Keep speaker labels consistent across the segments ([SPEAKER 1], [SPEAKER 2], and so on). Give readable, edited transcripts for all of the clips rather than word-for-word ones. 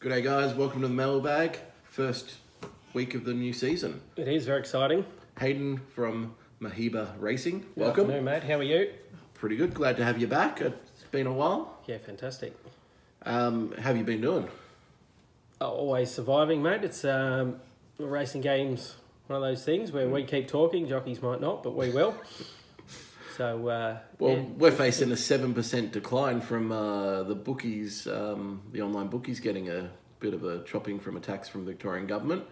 [SPEAKER 1] Good day, guys. Welcome to the Mailbag. First week of the new season.
[SPEAKER 2] It is very exciting.
[SPEAKER 1] Hayden from Mahiba Racing.
[SPEAKER 2] Good
[SPEAKER 1] Welcome.
[SPEAKER 2] afternoon, mate. How are you?
[SPEAKER 1] Pretty good. Glad to have you back. It's been a while.
[SPEAKER 2] Yeah, fantastic.
[SPEAKER 1] How have you been doing?
[SPEAKER 2] Always surviving, mate. It's racing games, one of those things where we keep talking. Jockeys might not, but we will. So,
[SPEAKER 1] We're facing a 7% decline from the bookies, the online bookies getting a bit of a chopping from a tax from the Victorian government.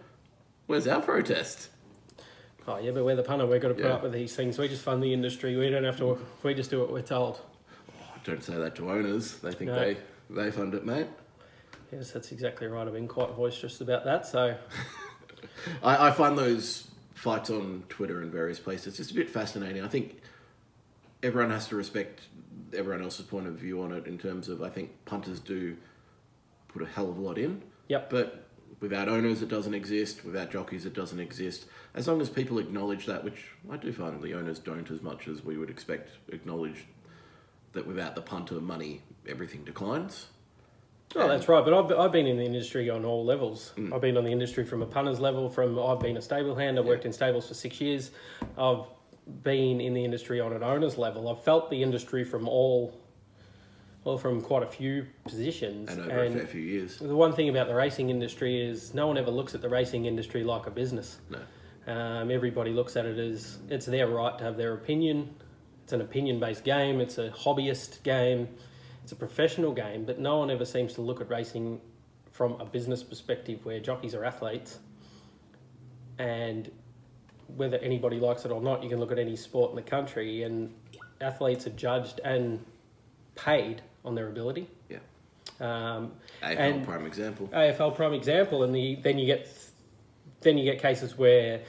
[SPEAKER 1] Where's our protest?
[SPEAKER 2] Oh, yeah, but we're the punter. We've got to put up with these things. We just fund the industry. We don't have to. We just do what we're told.
[SPEAKER 1] Oh, don't say that to owners. They think they fund it, mate.
[SPEAKER 2] Yes, that's exactly right. I've been quite boisterous about that. So,
[SPEAKER 1] I find those fights on Twitter and various places just a bit fascinating. I think everyone has to respect everyone else's point of view on it in terms of, I think punters do put a hell of a lot in.
[SPEAKER 2] Yep.
[SPEAKER 1] But without owners, it doesn't exist. Without jockeys, it doesn't exist. As long as people acknowledge that, which I do find the owners don't as much as we would expect, acknowledge that without the punter money, everything declines.
[SPEAKER 2] Oh, that's right. But I've been in the industry on all levels. I've been on the industry from a punter's level. I've been a stable hand. I've worked in stables for 6 years. I've been in the industry on an owner's level. I've felt the industry from from quite a few positions.
[SPEAKER 1] And over a fair few years.
[SPEAKER 2] The one thing about the racing industry is no one ever looks at the racing industry like a business.
[SPEAKER 1] No.
[SPEAKER 2] Everybody looks at it as it's their right to have their opinion. It's an opinion-based game. It's a hobbyist game. It's a professional game, but no one ever seems to look at racing from a business perspective where jockeys are athletes. And whether anybody likes it or not, you can look at any sport in the country and athletes are judged and paid on their ability.
[SPEAKER 1] Yeah.
[SPEAKER 2] AFL
[SPEAKER 1] prime example.
[SPEAKER 2] AFL prime example, and then you get cases where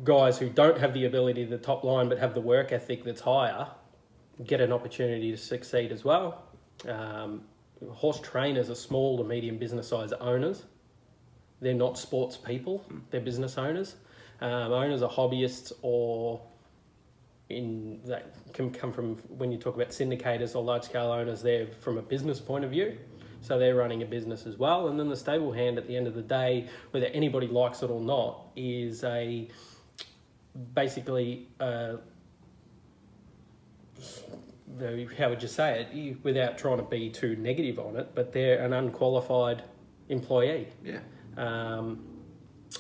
[SPEAKER 2] guys who don't have the ability to the top line but have the work ethic that's higher get an opportunity to succeed as well. Horse trainers are small to medium business size owners. They're not sports people, they're business owners. Owners are hobbyists, or that can come from when you talk about syndicators or large scale owners, they're from a business point of view. So they're running a business as well. And then the stable hand at the end of the day, whether anybody likes it or not, is basically how would you say it, without trying to be too negative on it, but they're an unqualified employee.
[SPEAKER 1] Yeah.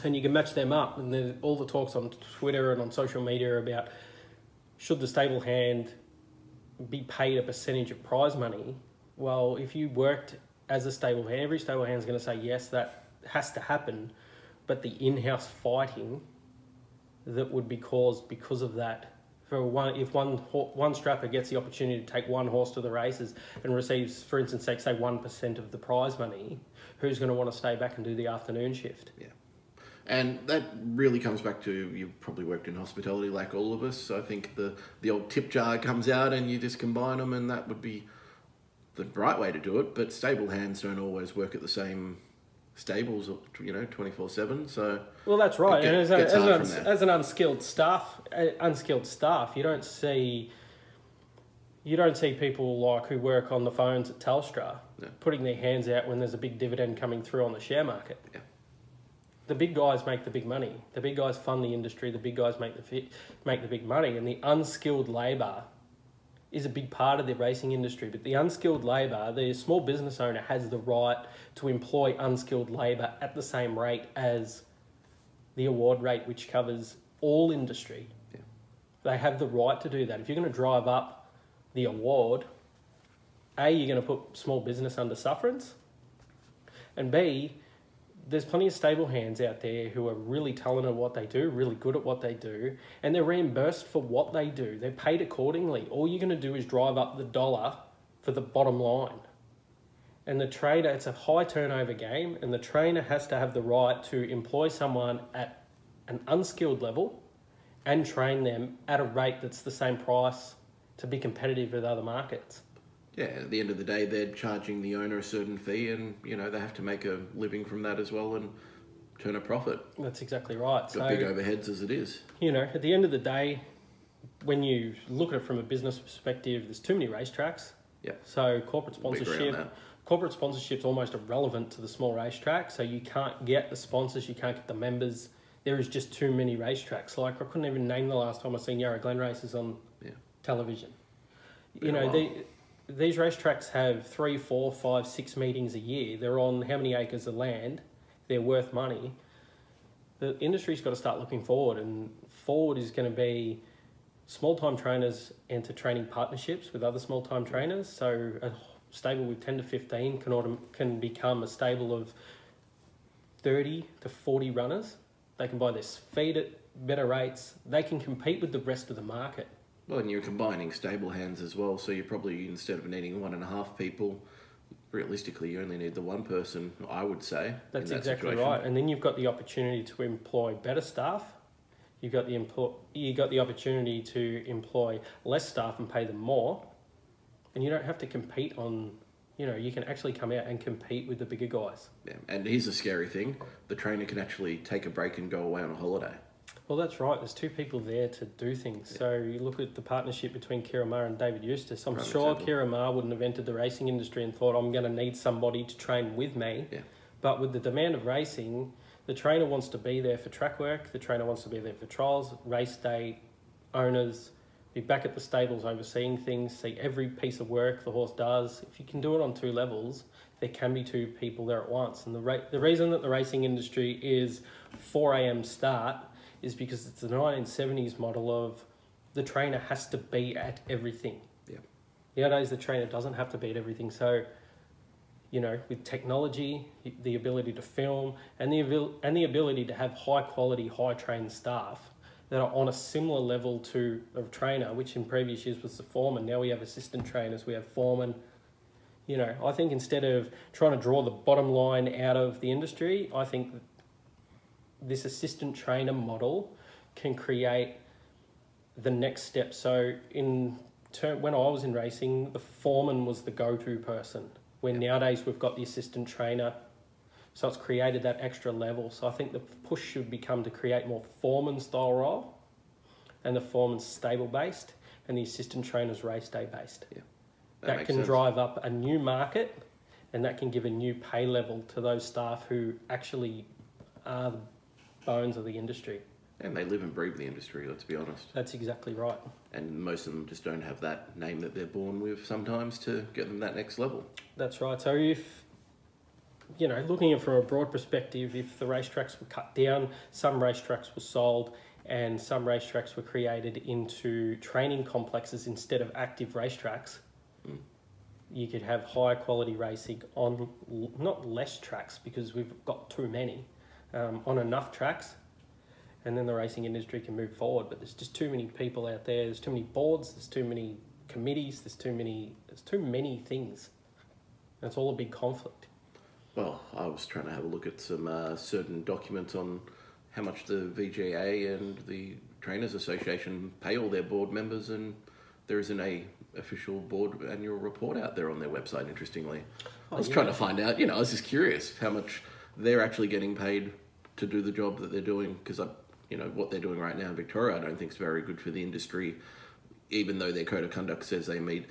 [SPEAKER 2] And you can match them up, and there's all the talks on Twitter and on social media about should the stable hand be paid a percentage of prize money. Well, if you worked as a stable hand, every stable hand is going to say yes, that has to happen, but the in-house fighting that would be caused because of that, if one strapper gets the opportunity to take one horse to the races and receives, for instance, say 1% of the prize money, who's going to want to stay back and do the afternoon shift?
[SPEAKER 1] Yeah. And that really comes back to, you've probably worked in hospitality like all of us, so I think the old tip jar comes out and you just combine them, and that would be the right way to do it. But stable hands don't always work at the same stables, 24/7. So
[SPEAKER 2] well, that's right. And as an unskilled staff, you don't see people like who work on the phones at Telstra putting their hands out when there's a big dividend coming through on the share market.
[SPEAKER 1] Yeah.
[SPEAKER 2] The big guys make the big money. The big guys fund the industry. The big guys make the big money, and the unskilled labour is a big part of the racing industry. But the unskilled labour, the small business owner has the right to employ unskilled labour at the same rate as the award rate, which covers all industry.
[SPEAKER 1] Yeah. They
[SPEAKER 2] have the right to do that. If you're going to drive up the award, A, you're going to put small business under sufferance, and B, there's plenty of stable hands out there who are really talented at what they do, really good at what they do, and they're reimbursed for what they do. They're paid accordingly. All you're going to do is drive up the dollar for the bottom line. And the trader, it's a high turnover game, and the trainer has to have the right to employ someone at an unskilled level and train them at a rate that's the same price to be competitive with other markets.
[SPEAKER 1] Yeah, at the end of the day, they're charging the owner a certain fee, and they have to make a living from that as well and turn a profit.
[SPEAKER 2] That's exactly right.
[SPEAKER 1] Got big overheads as it is.
[SPEAKER 2] At the end of the day, when you look at it from a business perspective, there's too many racetracks.
[SPEAKER 1] Yeah.
[SPEAKER 2] So corporate sponsorship, corporate sponsorship's almost irrelevant to the small racetrack. So you can't get the sponsors, you can't get the members. There is just too many racetracks. Like I couldn't even name the last time I seen Yarra Glen races on television. You know, these racetracks have 3, 4, 5, 6 meetings a year. They're on how many acres of land? They're worth money. The industry's got to start looking forward, and forward is going to be small-time trainers enter training partnerships with other small-time trainers. So a stable with 10 to 15 can become a stable of 30 to 40 runners. They can buy their feed at better rates. They can compete with the rest of the market.
[SPEAKER 1] Well, and you're combining stable hands as well, so you probably, instead of needing 1.5 people, realistically you only need the one person, I would say.
[SPEAKER 2] That's exactly right. And then you've got the opportunity to employ better staff. You got the opportunity to employ less staff and pay them more, and you don't have to compete on. You know, you can actually come out and compete with the bigger guys.
[SPEAKER 1] Yeah, and here's a scary thing: the trainer can actually take a break and go away on a holiday.
[SPEAKER 2] Well, that's right. There's 2 people there to do things. Yeah. So you look at the partnership between Kira Maher and David Eustace. I'm sure Kira Maher wouldn't have entered the racing industry and thought, I'm going to need somebody to train with me.
[SPEAKER 1] Yeah.
[SPEAKER 2] But with the demand of racing, the trainer wants to be there for track work. The trainer wants to be there for trials, race day, owners, be back at the stables overseeing things, see every piece of work the horse does. If you can do it on 2 levels, there can be 2 people there at once. And the reason that the racing industry is 4 a.m. start is because it's the 1970s model of the trainer has to be at everything.
[SPEAKER 1] Yeah.
[SPEAKER 2] Nowadays, the trainer doesn't have to be at everything. So, you know, with technology, the ability to film, and the ability to have high quality, high trained staff that are on a similar level to a trainer, which in previous years was the foreman. Now we have assistant trainers, we have foremen. You know, I think instead of trying to draw the bottom line out of the industry, I think this assistant trainer model can create the next step. So when I was in racing, the foreman was the go-to person. Where nowadays we've got the assistant trainer, so it's created that extra level. So I think the push should become to create more foreman style role, and the foreman's stable based, and the assistant trainer's race day based.
[SPEAKER 1] Yeah,
[SPEAKER 2] that can drive up a new market, and that can give a new pay level to those staff who actually are the bones of the industry.
[SPEAKER 1] And they live and breathe the industry, let's be honest.
[SPEAKER 2] That's exactly right.
[SPEAKER 1] And most of them just don't have that name that they're born with sometimes to get them that next level.
[SPEAKER 2] That's right. So if, you know, looking at it from a broad perspective, if the racetracks were cut down, some racetracks were sold, and some racetracks were created into training complexes instead of active racetracks, you could have high quality racing on not less tracks, because we've got too many, on enough tracks, and then the racing industry can move forward. But there's just too many people out there. There's too many boards. There's too many committees. There's too many things. And it's all a big conflict.
[SPEAKER 1] Well, I was trying to have a look at some certain documents on how much the VGA and the Trainers Association pay all their board members, and there isn't a official board annual report out there on their website, interestingly. I was trying to find out, I was just curious how much they're actually getting paid to do the job that they're doing, because what they're doing right now in Victoria I don't think is very good for the industry, even though their code of conduct says they meet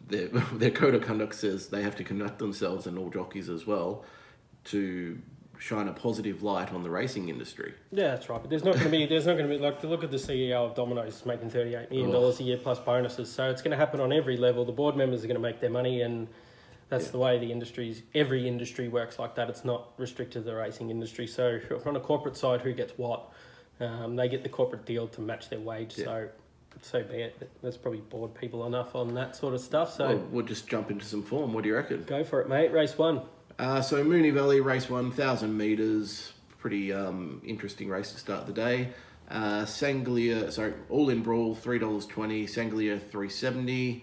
[SPEAKER 1] their code of conduct says they have to conduct themselves, and all jockeys as well, to shine a positive light on the racing industry.
[SPEAKER 2] Yeah, that's right. But there's not going to be like, look at the CEO of Domino's making $38 million a year plus bonuses. So it's going to happen on every level. The board members are going to make their money, and that's the way every industry works like that. It's not restricted to the racing industry. So on a corporate side, who gets what? They get the corporate deal to match their wage. Yeah. So be it. That's probably bored people enough on that sort of stuff. So
[SPEAKER 1] we'll just jump into some form. What do you reckon?
[SPEAKER 2] Go for it, mate. Race 1.
[SPEAKER 1] So Moonee Valley, race 1, 1,000 metres. Pretty interesting race to start the day. All in Brawl, $3.20. Sanglia, $3.70.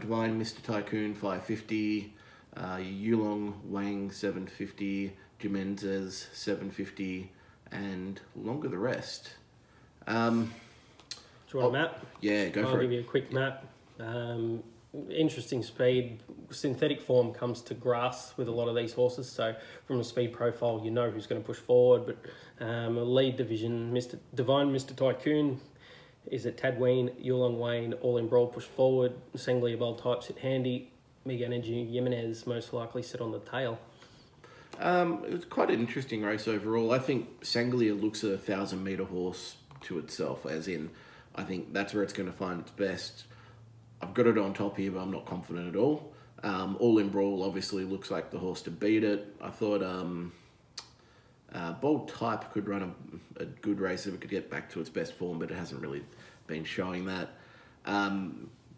[SPEAKER 1] Divine Mr. Tycoon, $5.50. Yulong Wang, $7.50. Jimenez, $7.50. And Longer the rest.
[SPEAKER 2] Do you want a map?
[SPEAKER 1] Yeah, go for it.
[SPEAKER 2] I'll give you a quick map. Interesting speed. Synthetic form comes to grass with a lot of these horses. So from a speed profile, you know who's going to push forward. But a lead division, Divine Mr. Tycoon is at Tadween, Yulong Wayne, All in Brawl push forward. Sanglia Bold Type sit handy. Big Energy Jimenez most likely sit on the tail.
[SPEAKER 1] It was quite an interesting race overall. I think Sanglia looks a 1,000-metre horse to itself, as in, I think that's where it's going to find its best. I've got it on top here, but I'm not confident at all. All in Brawl obviously looks like the horse to beat it. I thought Bold Type could run a good race if it could get back to its best form, but it hasn't really been showing that.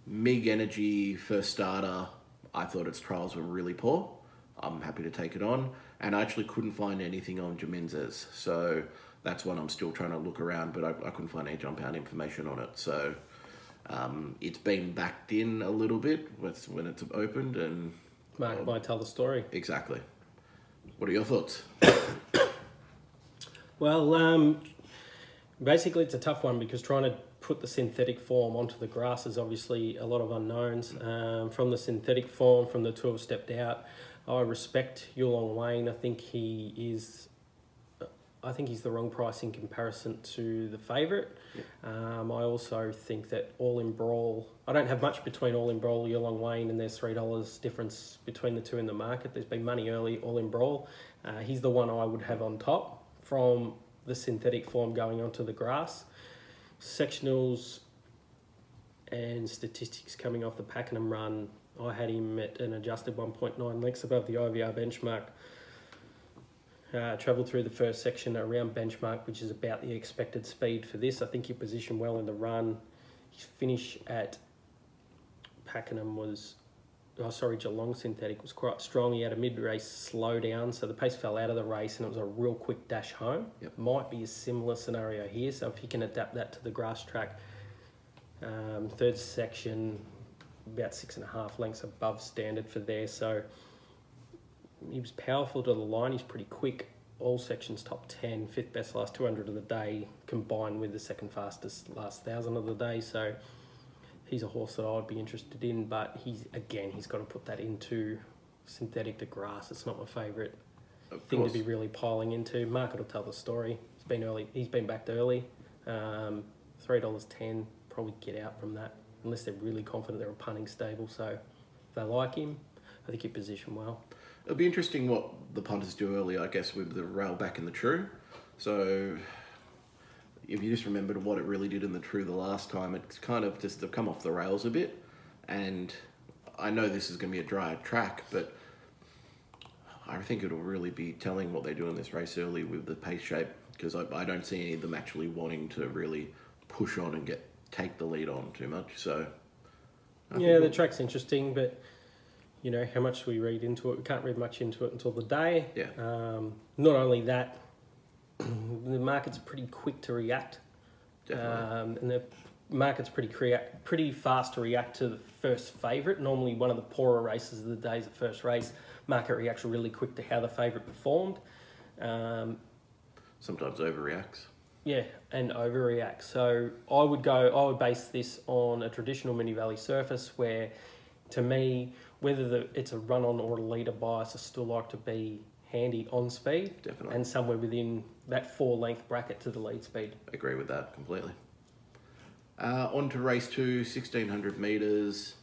[SPEAKER 1] Mig Energy, first starter, I thought its trials were really poor. I'm happy to take it on. And I actually couldn't find anything on Jimenez. So that's one I'm still trying to look around, but I couldn't find any jump out information on it. So it's been backed in a little bit when it's opened. And
[SPEAKER 2] Market might tell the story.
[SPEAKER 1] Exactly. What are your thoughts?
[SPEAKER 2] Well, basically it's a tough one because trying to put the synthetic form onto the grass is obviously a lot of unknowns. From the synthetic form, from the two have stepped out, I respect Yulong Wayne. I think he's the wrong price in comparison to the favourite. Yep. I also think that All in Brawl, I don't have much between All in Brawl, Yulong Wayne, and there's $3 difference between the two in the market. There's been money early, All in Brawl. He's the one I would have on top from the synthetic form going onto the grass. Sectionals and statistics coming off the Pakenham run, I had him at an adjusted 1.9 lengths above the IVR benchmark. Travelled through the first section around benchmark, which is about the expected speed for this. I think he positioned well in the run. His finish at Pakenham was, Geelong synthetic was quite strong. He had a mid-race slowdown, so the pace fell out of the race and it was a real quick dash home.
[SPEAKER 1] Yep.
[SPEAKER 2] Might be a similar scenario here, so if he can adapt that to the grass track. Third section, about 6.5 lengths above standard for there, so he was powerful to the line. He's pretty quick. All sections top 10, fifth best last 200 of the day, combined with the second fastest last 1,000 of the day. So he's a horse that I would be interested in, but he's got to put that into synthetic to grass. It's not my favourite thing to be really piling into. Market will tell the story. He's been early. He's been backed early. $3.10. Probably get out from that unless they're really confident they're a punting stable. So if they like him, I think he positioned well.
[SPEAKER 1] It'll be interesting what the punters do early, I guess, with the rail back in the true. So if you just remember what it really did in the true the last time, it's kind of just come off the rails a bit. And I know this is going to be a drier track, but I think it'll really be telling what they do in this race early with the pace shape, because I don't see any of them actually wanting to really push on and take the lead on too much. So
[SPEAKER 2] yeah, the track's interesting, but you know, how much we read into it? We can't read much into it until the day.
[SPEAKER 1] Yeah.
[SPEAKER 2] Not only that, the market's pretty quick to react.
[SPEAKER 1] Definitely.
[SPEAKER 2] And the market's pretty fast to react to the first favourite. Normally one of the poorer races of the day is the first race. Market reacts really quick to how the favourite performed.
[SPEAKER 1] Sometimes overreacts.
[SPEAKER 2] Yeah, and overreacts. So I would base this on a traditional mini valley surface where, to me, whether it's a run-on or a leader bias, I still like to be handy on speed.
[SPEAKER 1] Definitely.
[SPEAKER 2] And somewhere within that 4-length bracket to the lead speed.
[SPEAKER 1] Agree with that completely. On to race 2, 1,600 metres.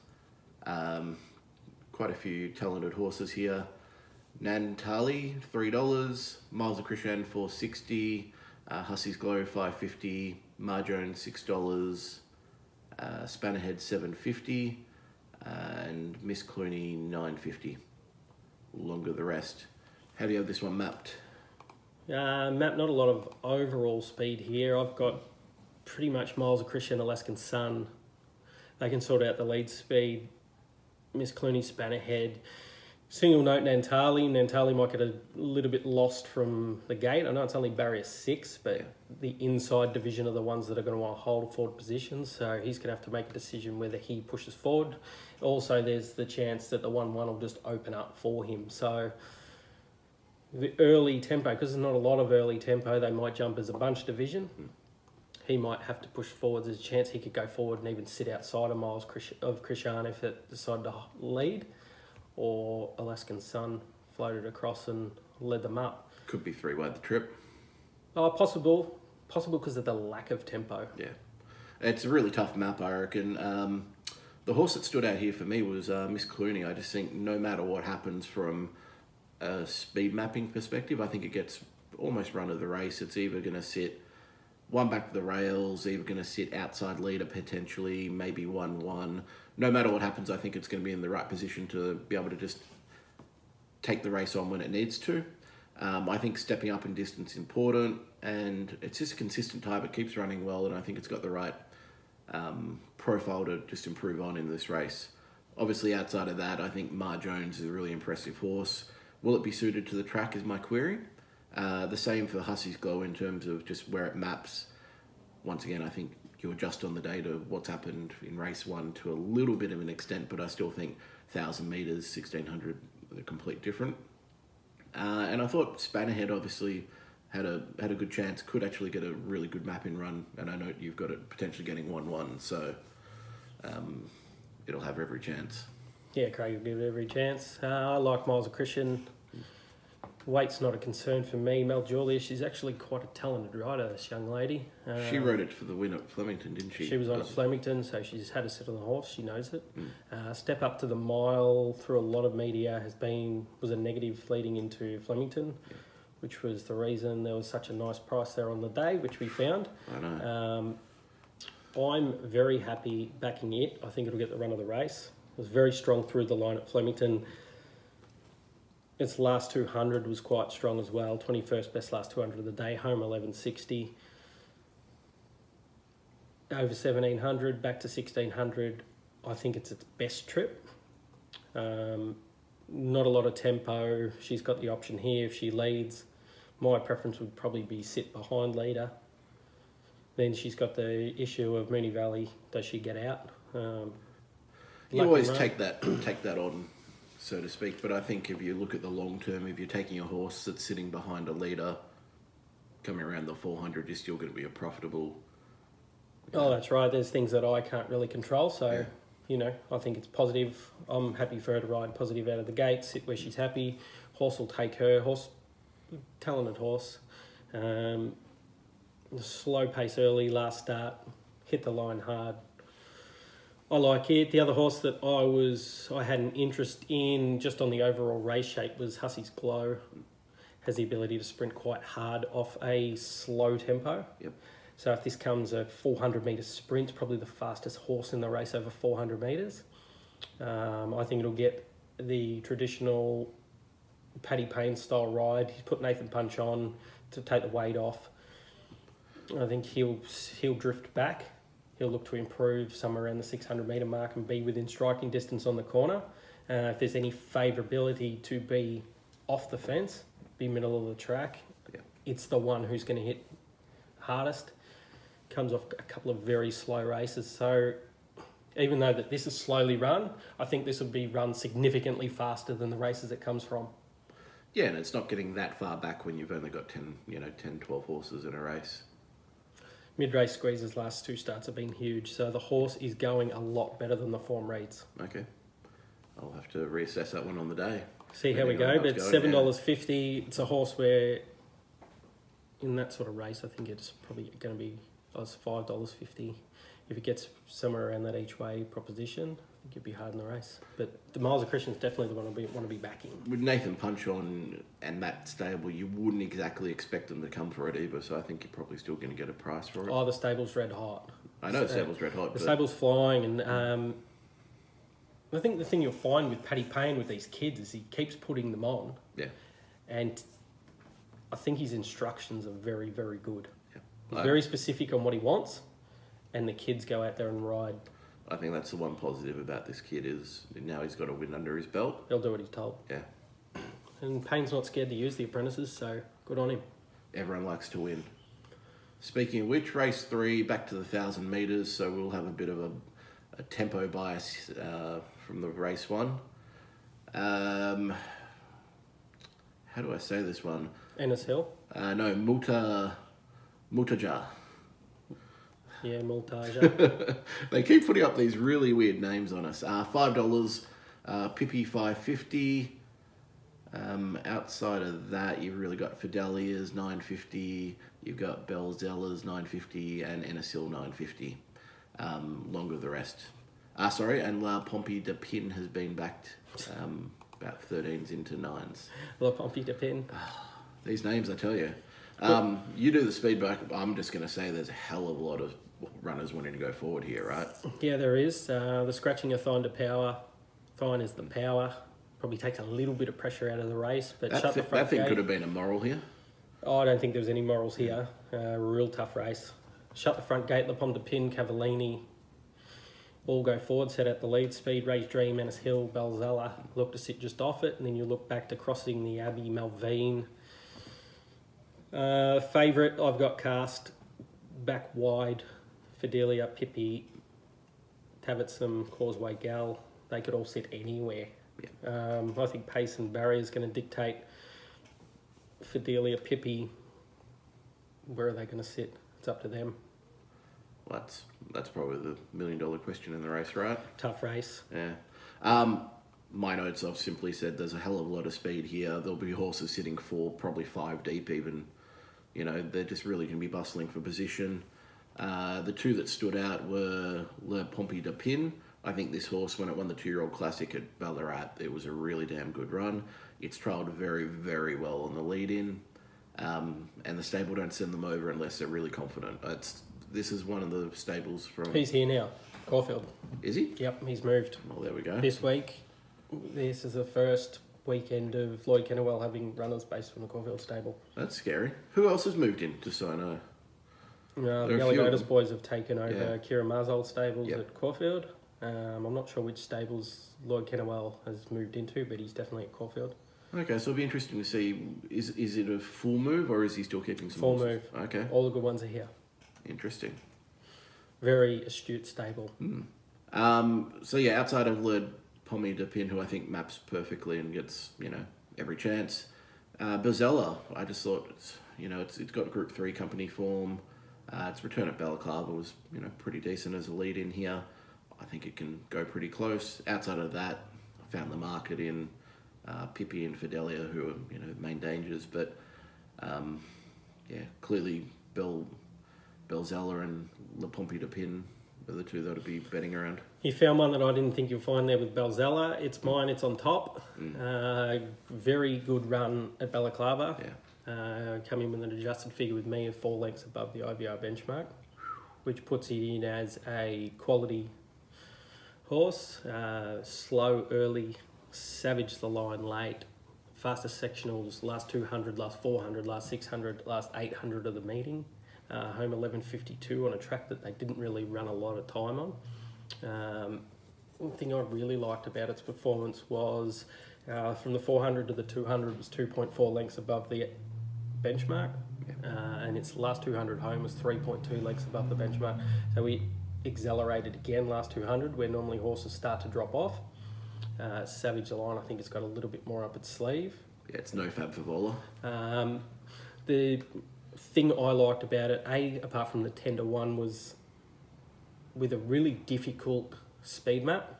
[SPEAKER 1] Quite a few talented horses here. Nantali, $3. Miles of Christian, $4.60. Hussey's Glow, $5.50. Marjone, $6. Spannerhead, $7.50. And Miss Clooney, $9.50. Longer the rest. How do you have this one mapped?
[SPEAKER 2] Not a lot of overall speed here. I've got pretty much Miles of Christian, Alaskan Sun. They can sort out the lead speed. Miss Clooney, Spannerhead. Single note Nantali. Nantali might get a little bit lost from the gate. I know it's only barrier 6, but the inside division are the ones that are going to want to hold forward positions. So he's going to have to make a decision whether he pushes forward. Also, there's the chance that the 1-1 will just open up for him. So the early tempo, because there's not a lot of early tempo, they might jump as a bunch division. He might have to push forward. There's a chance he could go forward and even sit outside of Miles of Krishan if it decided to lead. Or Alaskan Sun floated across and led them up.
[SPEAKER 1] Could be 3-way the trip.
[SPEAKER 2] Oh, possible because of the lack of tempo.
[SPEAKER 1] Yeah. It's a really tough map, I reckon. The horse that stood out here for me was Miss Clooney. I just think no matter what happens from a speed mapping perspective, I think it gets almost run of the race. It's either going to sit one back to the rails, either going to sit outside leader potentially, maybe 1-1. No matter what happens, I think it's going to be in the right position to be able to just take the race on when it needs to. I think stepping up in distance is important, and it's just a consistent type. It keeps running well, and I think it's got the right profile to just improve on in this race. Obviously, outside of that, I think Mar Jones is a really impressive horse. Will it be suited to the track is my query. The same for Hussey's Glow in terms of just where it maps. Once again, I think you adjust on the day to what's happened in race 1 to a little bit of an extent, but I still think 1,000 metres, 1,600, they're complete different. And I thought Spannerhead obviously had a good chance, could actually get a really good mapping run, and I know you've got it potentially getting 1-1, so it'll have every chance.
[SPEAKER 2] Yeah, Craig will give it every chance. I like Miles of Christian. Weight's not a concern for me. Mel Julia, she's actually quite a talented rider, this young lady.
[SPEAKER 1] She rode it for the win at Flemington, didn't she?
[SPEAKER 2] She was on at Flemington, so she's had a sit on the horse. She knows it. Step up to the mile through a lot of media was a negative leading into Flemington, which was the reason there was such a nice price there on the day, which we found.
[SPEAKER 1] I know.
[SPEAKER 2] I'm very happy backing it. I think it'll get the run of the race. It was very strong through the line at Flemington. Its last 200 was quite strong as well. 21st best last 200 of the day. Home 1160. Over 1700, back to 1600. I think it's its best trip. Not a lot of tempo. She's got the option here if she leads. My preference would probably be sit behind leader. Then she's got the issue of Moonee Valley. Does she get out?
[SPEAKER 1] You always take that on, so to speak. But I think if you look at the long term, if you're taking a horse that's sitting behind a leader, coming around the 400, you're still going to be a profitable.
[SPEAKER 2] Oh, that's right. There's things that I can't really control. So, I think it's positive. I'm happy for her to ride positive out of the gate, sit where she's happy. Horse will take her. Talented horse. Slow pace early, last start. Hit the line hard. I like it. The other horse that I had an interest in just on the overall race shape was Hussey's Glow. Has the ability to sprint quite hard off a slow tempo.
[SPEAKER 1] Yep.
[SPEAKER 2] So if this comes a 400 metre sprint, probably the fastest horse in the race over 400 metres. I think it'll get the traditional Paddy Payne style ride. He's put Nathan Punch on to take the weight off. I think he'll drift back. He'll look to improve somewhere around the 600 metre mark and be within striking distance on the corner. If there's any favourability to be off the fence, be middle of the track, it's the one who's going to hit hardest. Comes off a couple of very slow races. So even though that this is slowly run, I think this will be run significantly faster than the races it comes from.
[SPEAKER 1] Yeah, and it's not getting that far back when you've only got 10, 12 horses in a race.
[SPEAKER 2] Mid-race squeezes last 2 starts have been huge, so the horse is going a lot better than the form reads.
[SPEAKER 1] Okay. I'll have to reassess that one on the day.
[SPEAKER 2] See how we go, but $7.50, it's a horse where in that sort of race, I think it's probably going to be $5.50. If it gets somewhere around that each way proposition, I think it'd be hard in the race. But the Miles of Christian's definitely the one I want to be backing.
[SPEAKER 1] With Nathan Punch on and Matt Stable, you wouldn't exactly expect them to come for it either, so I think you're probably still going to get a price for it.
[SPEAKER 2] Oh, the stable's red hot.
[SPEAKER 1] I know the stable's red hot.
[SPEAKER 2] The stable's flying, and I think the thing you'll find with Paddy Payne with these kids is he keeps putting them on.
[SPEAKER 1] Yeah.
[SPEAKER 2] And I think his instructions are very, very good.
[SPEAKER 1] Yeah.
[SPEAKER 2] He's very specific on what he wants, and the kids go out there and ride.
[SPEAKER 1] I think that's the one positive about this kid is now he's got a win under his belt.
[SPEAKER 2] He'll do what he's told.
[SPEAKER 1] Yeah.
[SPEAKER 2] And Payne's not scared to use the apprentices, so good on him.
[SPEAKER 1] Everyone likes to win. Speaking of which, race 3, back to the 1,000 metres, so we'll have a bit of a tempo bias from the race 1. How do I say this one?
[SPEAKER 2] Ennis Hill?
[SPEAKER 1] No, Mutaja.
[SPEAKER 2] Yeah, Multaja.
[SPEAKER 1] They keep putting up these really weird names on us. $5, Pippi $5.50. Outside of that, you've really got Fidelia's $9.50. You've got Belzella's $9.50 and Ennis Hill $9.50. Longer the rest. Sorry, and La Pompey de Pin has been backed about 13s into 9s.
[SPEAKER 2] La Pompey de Pin.
[SPEAKER 1] These names, I tell you. You do the speed back. I'm just going to say there's a hell of a lot of runners wanting to go forward here, right?
[SPEAKER 2] Yeah, there is. The scratching of Thine to Power. Thine is the power. Probably takes a little bit of pressure out of the race, but
[SPEAKER 1] That,
[SPEAKER 2] shut the front
[SPEAKER 1] that thing
[SPEAKER 2] gate.
[SPEAKER 1] could have been a moral here.
[SPEAKER 2] Oh, I don't think there was any morals here. Real tough race. Shut the front gate, La Pomme de Pin, Cavallini. All go forward, set out the lead. Speed, Rage Dream, Ennis Hill, Belzella. Look to sit just off it, and then you look back to Crossing the Abbey, Malvine. Favourite, I've got Cast, back wide, Fidelia, Pippi, Tavertsam, Causeway Gal. They could all sit anywhere.
[SPEAKER 1] Yeah.
[SPEAKER 2] I think pace and barrier is going to dictate Fidelia, Pippi. Where are they going to sit? It's up to them.
[SPEAKER 1] Well, that's probably the $1 million question in the race, right?
[SPEAKER 2] Tough race.
[SPEAKER 1] Yeah. My notes, I've simply said there's a hell of a lot of speed here. There'll be horses sitting 4, probably 5 deep even. You know, they're just really going to be bustling for position. The two that stood out were La Pompey de Pin. I think this horse, when it won the 2-year-old classic at Ballarat, it was a really damn good run. It's trialled very, very well on the lead-in. And the stable don't send them over unless they're really confident. This is one of the stables from...
[SPEAKER 2] He's here now, Caulfield.
[SPEAKER 1] Is he?
[SPEAKER 2] Yep, he's moved.
[SPEAKER 1] Well, there we go.
[SPEAKER 2] This week, this is the first weekend of Lloyd Kennewell having runners based from the Caulfield stable.
[SPEAKER 1] That's scary. Who else has moved in, just so I know?
[SPEAKER 2] The
[SPEAKER 1] There are a few of
[SPEAKER 2] Alligators
[SPEAKER 1] them.
[SPEAKER 2] boys have taken over
[SPEAKER 1] Yeah.
[SPEAKER 2] Kira Marzold stables
[SPEAKER 1] Yep.
[SPEAKER 2] at Caulfield. I'm not sure which stables Lloyd Kennewell has moved into, but he's definitely at Caulfield.
[SPEAKER 1] Okay, so it'll be interesting to see, is it a full move or is he still keeping some
[SPEAKER 2] Full
[SPEAKER 1] horses?
[SPEAKER 2] move.
[SPEAKER 1] Okay,
[SPEAKER 2] All the good ones are here.
[SPEAKER 1] interesting.
[SPEAKER 2] Very astute stable.
[SPEAKER 1] So yeah, outside of Le Pomme de Pin, who I think maps perfectly and gets, every chance. Bozella, I just thought, it's got Group 3 company form. Its return at Balaclava was, pretty decent as a lead in here. I think it can go pretty close. Outside of that, I found the market in Pippi and Fidelia, who are, main dangers. But, clearly Belzella and La Pompey de Pin are the two that would be betting around.
[SPEAKER 2] You found one that I didn't think you'd find there with Belzella. It's mine, it's on top. Very good run at Balaclava.
[SPEAKER 1] Yeah.
[SPEAKER 2] Coming with an adjusted figure with me of 4 lengths above the IVR benchmark, which puts it in as a quality horse. Slow early, savage the line late, fastest sectionals, last 200, last 400, last 600, last 800 of the meeting. Home 11.52 on a track that they didn't really run a lot of time on. One thing I really liked about its performance was from the 400 to the 200 was 2.4 lengths above the benchmark, and its last 200 home was 3.2 lengths above the benchmark. So we accelerated again last 200, where normally horses start to drop off. Savage the line, I think it's got a little bit more up its sleeve.
[SPEAKER 1] Yeah, it's no Fab Favola.
[SPEAKER 2] The thing I liked about it, apart from the 10-1, was with a really difficult speed map,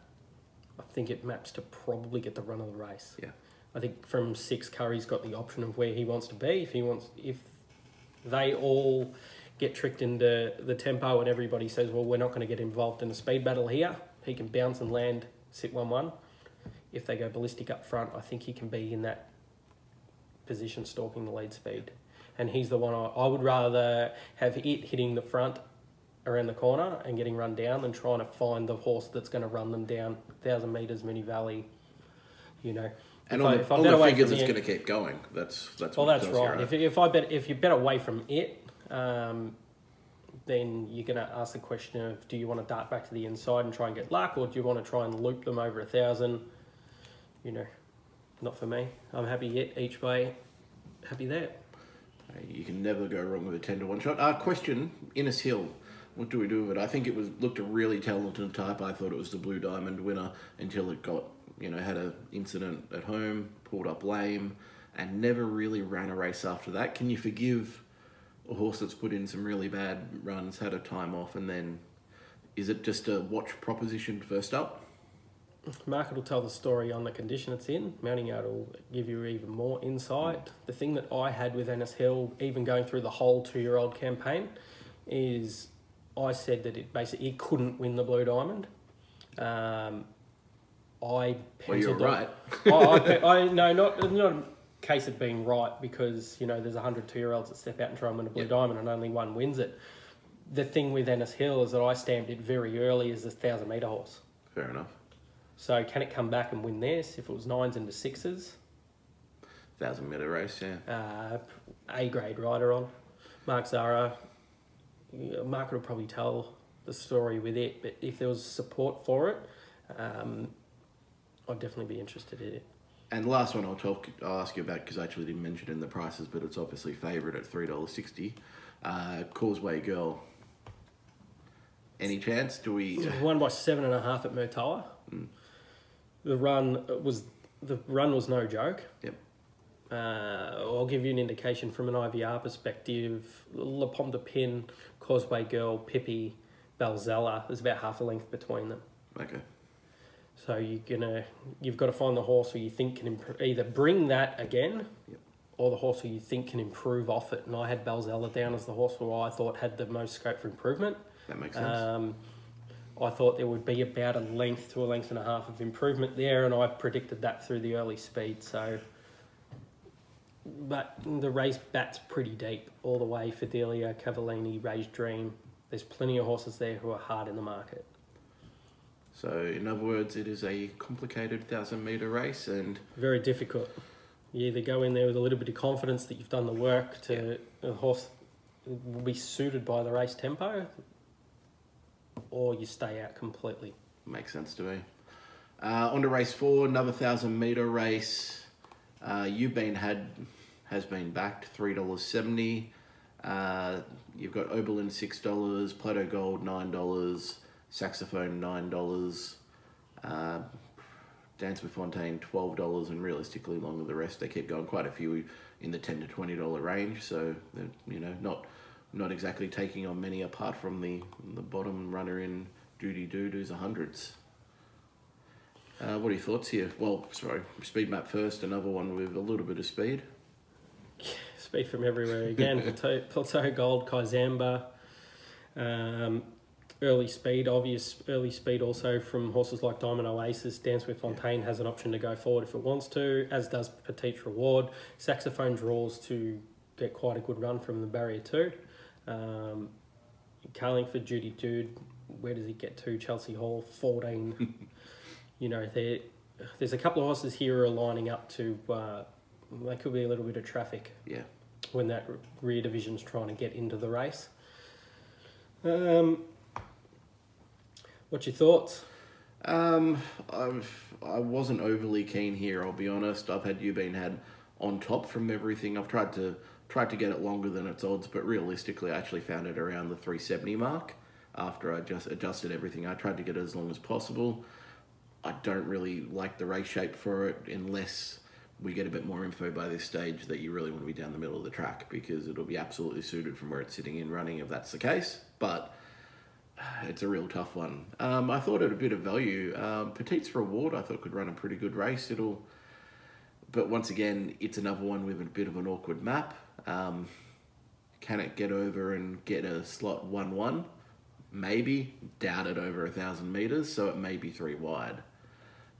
[SPEAKER 2] I think it maps to probably get the run of the race.
[SPEAKER 1] Yeah.
[SPEAKER 2] I think from 6, Curry's got the option of where he wants to be. If they all get tricked into the tempo and everybody says, well, we're not going to get involved in a speed battle here, he can bounce and land, sit 1-1. If they go ballistic up front, I think he can be in that position stalking the lead speed. And he's the one I would rather have it hitting the front around the corner and getting run down than trying to find the horse that's going to run them down 1,000 metres, Mini Valley,
[SPEAKER 1] And
[SPEAKER 2] If
[SPEAKER 1] on
[SPEAKER 2] I
[SPEAKER 1] the
[SPEAKER 2] bet away
[SPEAKER 1] figures,
[SPEAKER 2] from
[SPEAKER 1] it's
[SPEAKER 2] the-
[SPEAKER 1] going to keep going. That's
[SPEAKER 2] Well,
[SPEAKER 1] what it
[SPEAKER 2] that's
[SPEAKER 1] tells you,
[SPEAKER 2] right. If you bet away from it, then you're going to ask the question of, do you want to dart back to the inside and try and get luck, or do you want to try and loop them over 1,000? Not for me. I'm happy each way. Happy there.
[SPEAKER 1] You can never go wrong with a 10-1 shot. Question, Innes Hill. What do we do with it? I think it looked a really talented type. I thought it was the Blue Diamond winner until it got, had an incident at home, pulled up lame, and never really ran a race after that. Can you forgive a horse that's put in some really bad runs, had a time off, and then is it just a watch proposition first up?
[SPEAKER 2] Market will tell the story on the condition it's in. Mounting Out will give you even more insight. The thing that I had with Ennis Hill, even going through the whole 2-year-old campaign, is I said that it couldn't win the Blue Diamond. I
[SPEAKER 1] Well, you're
[SPEAKER 2] penciled
[SPEAKER 1] right.
[SPEAKER 2] no, not a case of being right, because there's 102-year-olds that step out and try and win a Blue Diamond and only one wins it. The thing with Ennis Hill is that I stamped it very early as a 1,000-metre horse.
[SPEAKER 1] Fair enough.
[SPEAKER 2] So can it come back and win this if it was 9s into 6s?
[SPEAKER 1] 1,000-metre race, yeah.
[SPEAKER 2] A-grade rider on. Mark Zara. Mark will probably tell the story with it, but if there was support for it, I'd definitely be interested in it.
[SPEAKER 1] And the last one I'll ask you about, because I actually didn't mention it in the prices, but it's obviously favourite at $3.60. Causeway Girl. Any chance? Do we?
[SPEAKER 2] Won by 7.5 at Murtoa. The run was no joke.
[SPEAKER 1] Yep.
[SPEAKER 2] I'll give you an indication from an IVR perspective. La Pomme de Pin, Causeway Girl, Pippi, Balzella. There's about half a length between them.
[SPEAKER 1] Okay.
[SPEAKER 2] So you've got to find the horse who you think can either bring that again, or the horse who you think can improve off it. And I had Balzella down as the horse who I thought had the most scope for improvement.
[SPEAKER 1] That makes sense.
[SPEAKER 2] I thought there would be about a length to a length and a half of improvement there, and I predicted that through the early speed. But the race bats pretty deep all the way. Fidelia, Cavallini, Ray's Dream. There's plenty of horses there who are hard in the market.
[SPEAKER 1] So, in other words, it is a complicated 1,000-metre race, and
[SPEAKER 2] very difficult. You either go in there with a little bit of confidence that you've done the work the horse will be suited by the race tempo, or you stay out completely.
[SPEAKER 1] Makes sense to me. On to race 4, another 1,000-metre race. Has been backed, $3.70. You've got Oberlin $6, Plateau Gold $9, Saxophone $9, Dance with Fontaine $12, and realistically along with the rest, they keep going. Quite a few in the $10 to $20 range, so they're not exactly taking on many apart from the bottom runner in Doody Dood, who's hundreds. What are your thoughts here? Well, sorry, speed map first, another one with a little bit of speed.
[SPEAKER 2] Speed from everywhere again. Plateau Gold, Kaizamba. Obvious early speed also from horses like Diamond Oasis. Dance with Fontaine has an option to go forward if it wants to, as does Petite Reward. Saxophone draws to get quite a good run from the barrier too. Carlingford, Judy Dude, where does he get to? Chelsea Hall, 14. There's a couple of horses here who are lining up to, there could be a little bit of traffic.
[SPEAKER 1] Yeah.
[SPEAKER 2] When that rear division's trying to get into the race. What's your thoughts?
[SPEAKER 1] I wasn't overly keen here, I'll be honest. I've had had on top from everything. I've tried to get it longer than its odds, but realistically I actually found it around the 370 mark after I just adjusted everything. I tried to get it as long as possible. I don't really like the race shape for it unless we get a bit more info by this stage that you really want to be down the middle of the track, because it'll be absolutely suited from where it's sitting in running if that's the case. But it's a real tough one. I thought at a bit of value. Petite's Reward I thought could run a pretty good race. But once again, it's another one with a bit of an awkward map. Can it get over and get a slot 1-1? Maybe. Doubt it over 1,000 metres, so it may be 3 wide.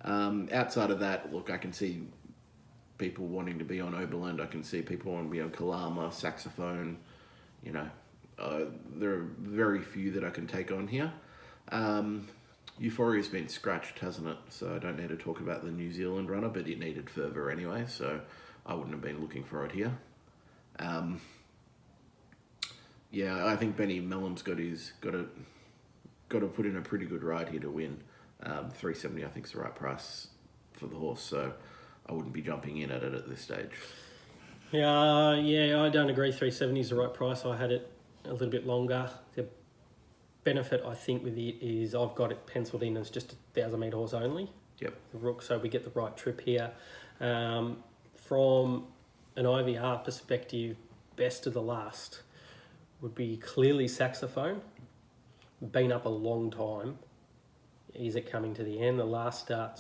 [SPEAKER 1] Outside of that, look, I can see people wanting to be on Oberlin. I can see people wanting to be on Kalama, Saxophone. There are very few that I can take on here. Euphoria's been scratched, hasn't it? So I don't need to talk about the New Zealand runner, but it needed further anyway, so I wouldn't have been looking for it here. Yeah, I think Benny Mellon's got to put in a pretty good ride here to win. 370 I think is the right price for the horse, so I wouldn't be jumping in at it at this stage.
[SPEAKER 2] Yeah, I don't agree 370 is the right price. I had it a little bit longer. The benefit I think with it is I've got it penciled in as just a 1,000-metre horse only.
[SPEAKER 1] Yep.
[SPEAKER 2] The Rook, so we get the right trip here. From an IVR perspective, best of the last would be clearly Saxophone. Been up a long time. Is it coming to the end? The last start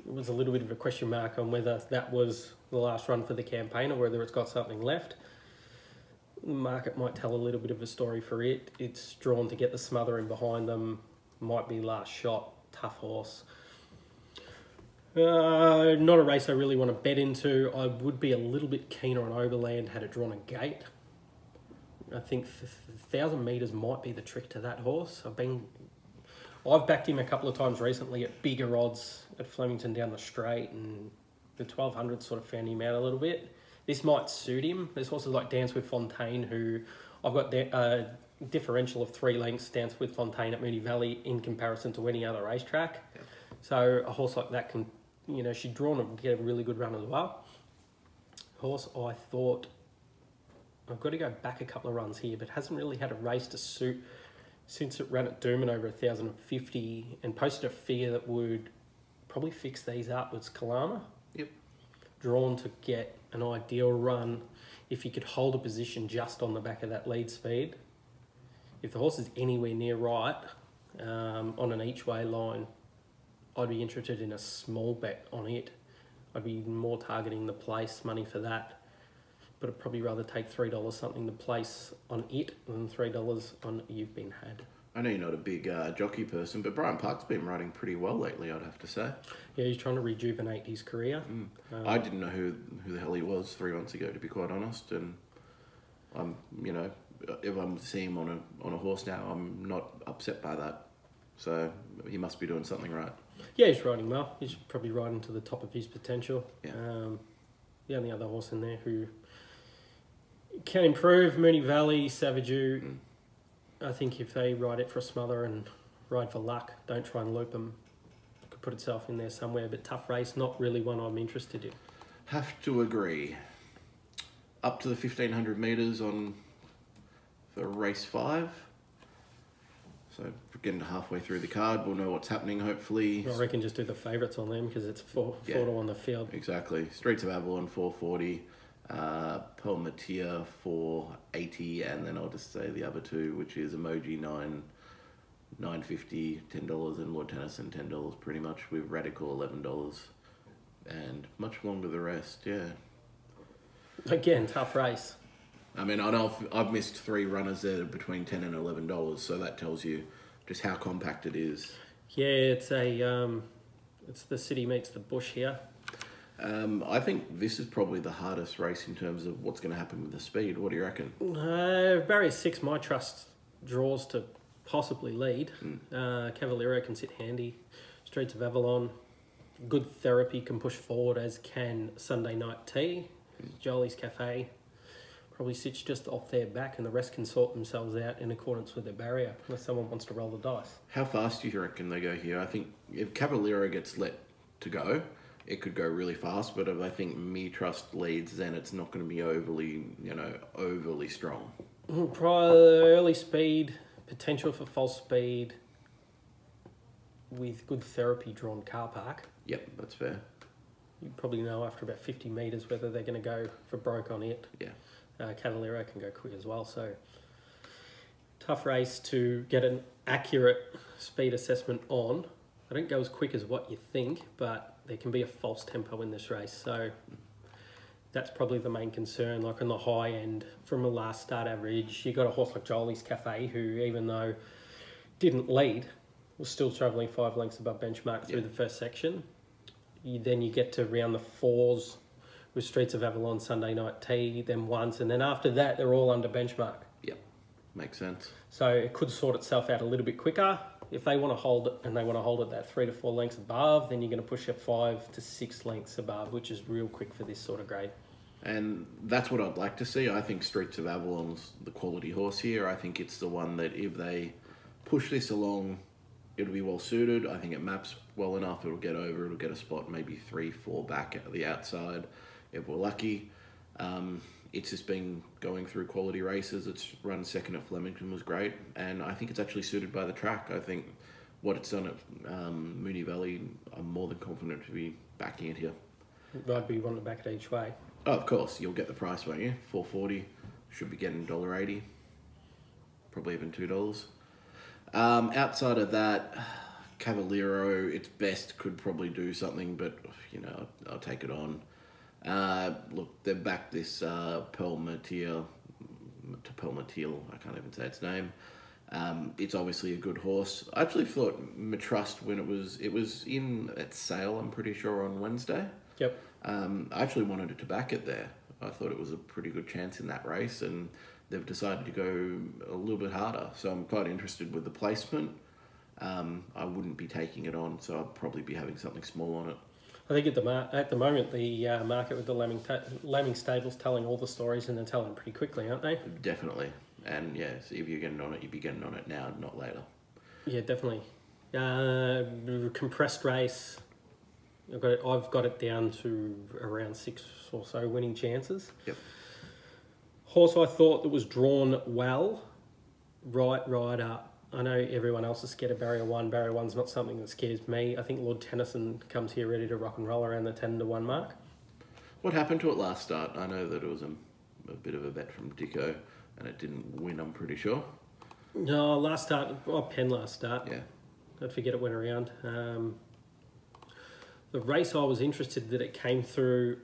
[SPEAKER 2] was a little bit of a question mark on whether that was the last run for the campaign or whether it's got something left. The market might tell a little bit of a story for it. It's drawn to get the smothering behind them. might be last shot. Tough horse. Not a race I really want to bet into. I would be a little bit keener on Overland had it drawn a gate. I think 1,000 metres might be the trick to that horse. I've backed him a couple of times recently at bigger odds at Flemington down the straight, and the 1200 sort of found him out a little bit. This might suit him. There's horses like Dance with Fontaine, who I've got a differential of 3 lengths Dance with Fontaine at Moonee Valley in comparison to any other racetrack. Yep. So a horse like that can, she'd drawn and get a really good run as well. Horse, I thought, I've got to go back a couple of runs here, but hasn't really had a race to suit since it ran at Doomben over 1,050 and posted a figure that would probably fix these up. Was Kalama.
[SPEAKER 1] Yep.
[SPEAKER 2] Drawn to get an ideal run if he could hold a position just on the back of that lead speed. If the horse is anywhere near right on an each way line, I'd be interested in a small bet on it. I'd be more targeting the place money for that, but I'd probably rather take $3 something to place on it than $3 on You've Been Had.
[SPEAKER 1] I know you're not a big jockey person, but Brian Park's been riding pretty well lately, I'd have to say.
[SPEAKER 2] Yeah, he's trying to rejuvenate his career.
[SPEAKER 1] I didn't know who the hell he was 3 months ago, to be quite honest. And I'm, if I'm seeing him on a horse now, I'm not upset by that. So he must be doing something right.
[SPEAKER 2] Yeah, he's riding well. He's probably riding to the top of his potential.
[SPEAKER 1] Yeah.
[SPEAKER 2] The only other horse in there who can improve, Moonee Valley, Savagou. I think if they ride it for a smother and ride for luck, don't try and loop them, could put itself in there somewhere. But tough race, not really one I'm interested in.
[SPEAKER 1] Have to agree. Up to the 1,500 metres for race 5. So getting to halfway through the card, we'll know what's happening, hopefully.
[SPEAKER 2] I reckon just do the favourites on them because it's 4 to 1 the field.
[SPEAKER 1] Exactly. Streets of Avalon, 440. Pearl Matia, 480. And then I'll just say the other two, which is Emoji, $9.50, $10, and Lord Tennyson, $10 pretty much, with Radical, $11. And much longer the rest, yeah.
[SPEAKER 2] Again, tough race.
[SPEAKER 1] I mean, I know I've missed 3 runners there between $10 and $11, so that tells you just how compact it is.
[SPEAKER 2] Yeah, it's it's the city meets the bush here.
[SPEAKER 1] I think this is probably the hardest race in terms of what's going to happen with the speed. What do you reckon?
[SPEAKER 2] Barrier 6, my trust draws to possibly lead. Cavaliero can sit handy. Streets of Avalon, good therapy, can push forward, as can Sunday Night Tea. Jolie's Cafe probably sits just off their back, and the rest can sort themselves out in accordance with their barrier, unless someone wants to roll the dice.
[SPEAKER 1] How fast do you reckon they go here? I think if Cavaliero gets let to go, it could go really fast, but if I think Me Trust leads, then it's not going to be overly strong.
[SPEAKER 2] Probably early speed, potential for false speed, with good therapy drawn car park.
[SPEAKER 1] Yep, that's fair.
[SPEAKER 2] You probably know after about 50 metres whether they're going to go for broke on it.
[SPEAKER 1] Yeah.
[SPEAKER 2] Cavaliero can go quick as well, so tough race to get an accurate speed assessment on. I don't go as quick as what you think, but there can be a false tempo in this race, so that's probably the main concern. Like on the high end, from a last start average, you got a horse like Jolie's Cafe, who even though didn't lead, was still travelling 5 lengths above benchmark through the first section. Then you get to round the 4s with Streets of Avalon, Sunday Night Tea, then once, and then after that, they're all under benchmark.
[SPEAKER 1] Yep, makes sense.
[SPEAKER 2] So it could sort itself out a little bit quicker. If they want to hold it, and they want to hold it that 3 to 4 lengths above, then you're going to push it 5 to 6 lengths above, which is real quick for this sort of grade.
[SPEAKER 1] And that's what I'd like to see. I think Streets of Avalon's the quality horse here. I think it's the one that if they push this along, it'll be well suited. I think it maps well enough. It'll get over. It'll get a spot maybe 3, 4 back at the outside if we're lucky. It's just been going through quality races. It's run second at Flemington was great, and I think it's actually suited by the track. I think what it's done at Moonee Valley, I'm more than confident to be backing it here.
[SPEAKER 2] I'd be wanting to back it each way.
[SPEAKER 1] Oh, of course, you'll get the price, won't you? $4.40, should be getting $1.80, probably even $2. Outside of that, Cavaliero, its best could probably do something, but I'll take it on. Look, they've backed this Pearl Matil, I can't even say its name. It's obviously a good horse. I actually thought Mitrust when it was in at sale, I'm pretty sure, on Wednesday.
[SPEAKER 2] Yep.
[SPEAKER 1] I actually wanted it to back it there. I thought it was a pretty good chance in that race, and they've decided to go a little bit harder. So I'm quite interested with the placement. I wouldn't be taking it on, so I'll probably be having something small on it.
[SPEAKER 2] I think at the moment the market with the lambing stables telling all the stories, and they're telling them pretty quickly, aren't they?
[SPEAKER 1] Definitely. And yeah, so if you're getting on it, you'd be getting on it now, not later.
[SPEAKER 2] Yeah, definitely. Compressed race. I've got it down to around 6 or so winning chances.
[SPEAKER 1] Yep.
[SPEAKER 2] Horse I thought that was drawn well, right rider. I know everyone else is scared of Barrier 1. Barrier 1's not something that scares me. I think Lord Tennyson comes here ready to rock and roll around the 10-1 mark.
[SPEAKER 1] What happened to it last start? I know that it was a bit of a bet from Dicko, and it didn't win, I'm pretty sure.
[SPEAKER 2] No, last start, Penn last start.
[SPEAKER 1] Yeah.
[SPEAKER 2] I forget it went around. The race I was interested that it came through,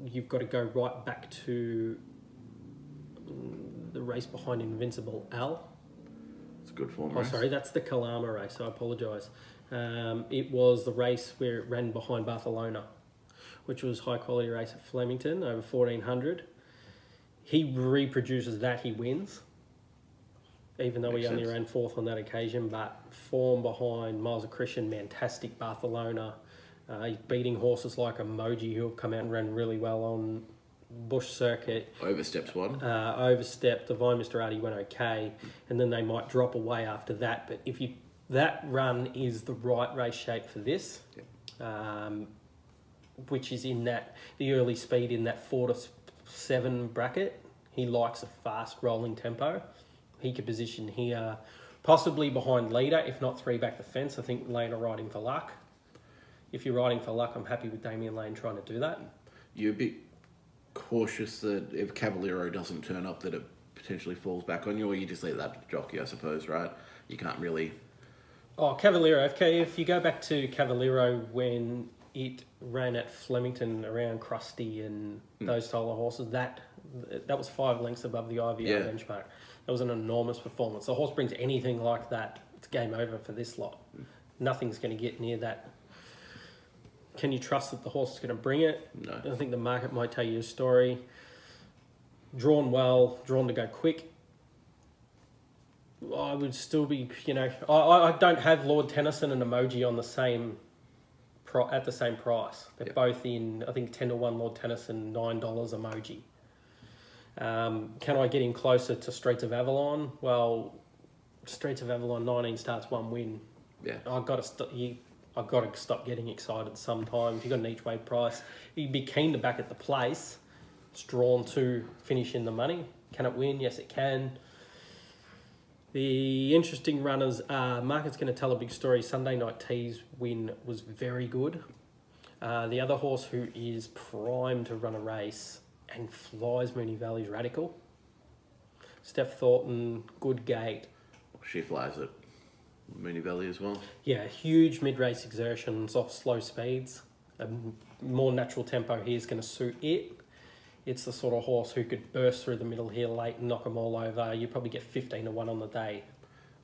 [SPEAKER 2] you've got to go right back to the race behind Invincible Al.
[SPEAKER 1] It's a good form
[SPEAKER 2] Oh,
[SPEAKER 1] race.
[SPEAKER 2] sorry, that's the Kalama race. I apologise. It was the race where it ran behind Barcelona, which was high quality race at Flemington over 1400. He reproduces that, he wins. Even though
[SPEAKER 1] Makes
[SPEAKER 2] he only
[SPEAKER 1] sense.
[SPEAKER 2] ran fourth on that occasion, but form behind Miles of Christian, Fantastic Barcelona. He's beating horses like Emoji, who have come out and ran really well on Bush Circuit.
[SPEAKER 1] Oversteps one.
[SPEAKER 2] Overstep, Divine Mr. Artie went okay, and then they might drop away after that. But that run is the right race shape for this, which is in the early speed in that 4 to 7 bracket. He likes a fast rolling tempo. He could position here, possibly behind leader, if not 3 back the fence. I think Lane are riding for luck. If you're riding for luck, I'm happy with Damien Lane trying to do that.
[SPEAKER 1] You're a bit cautious that if Cavaliero doesn't turn up, that it potentially falls back on you, or you just leave that to the jockey, I suppose, right? You can't really...
[SPEAKER 2] Oh, Cavaliero. Okay, if you go back to Cavaliero when it ran at Flemington around Krusty and those style of horses, that was 5 lengths above the IVR benchmark. That was an enormous performance. The horse brings anything like that, it's game over for this lot. Nothing's going to get near that. Can you trust that the horse is going to bring it?
[SPEAKER 1] No.
[SPEAKER 2] I think the market might tell you a story. Drawn well, drawn to go quick. I would still be, I don't have Lord Tennyson and Emoji on the same at the same price. They're both in, I think 10-1 Lord Tennyson, $9 Emoji. Can I get him closer to Streets of Avalon? Well, Streets of Avalon 19 starts 1 win.
[SPEAKER 1] Yeah.
[SPEAKER 2] I've got to stop getting excited sometimes. You've got an each way price. You'd be keen to back at the place. It's drawn to finish in the money. Can it win? Yes, it can. The interesting runners are, market's going to tell a big story. Sunday Night Tea's win was very good. The other horse who is primed to run a race and flies Mooney Valley's Radical. Steph Thornton, good gate.
[SPEAKER 1] She flies at Mooney Valley as well.
[SPEAKER 2] Yeah, huge mid-race exertions off slow speeds. A more natural tempo here is going to suit it. It's the sort of horse who could burst through the middle here late and knock them all over. You probably get 15-1 on the day.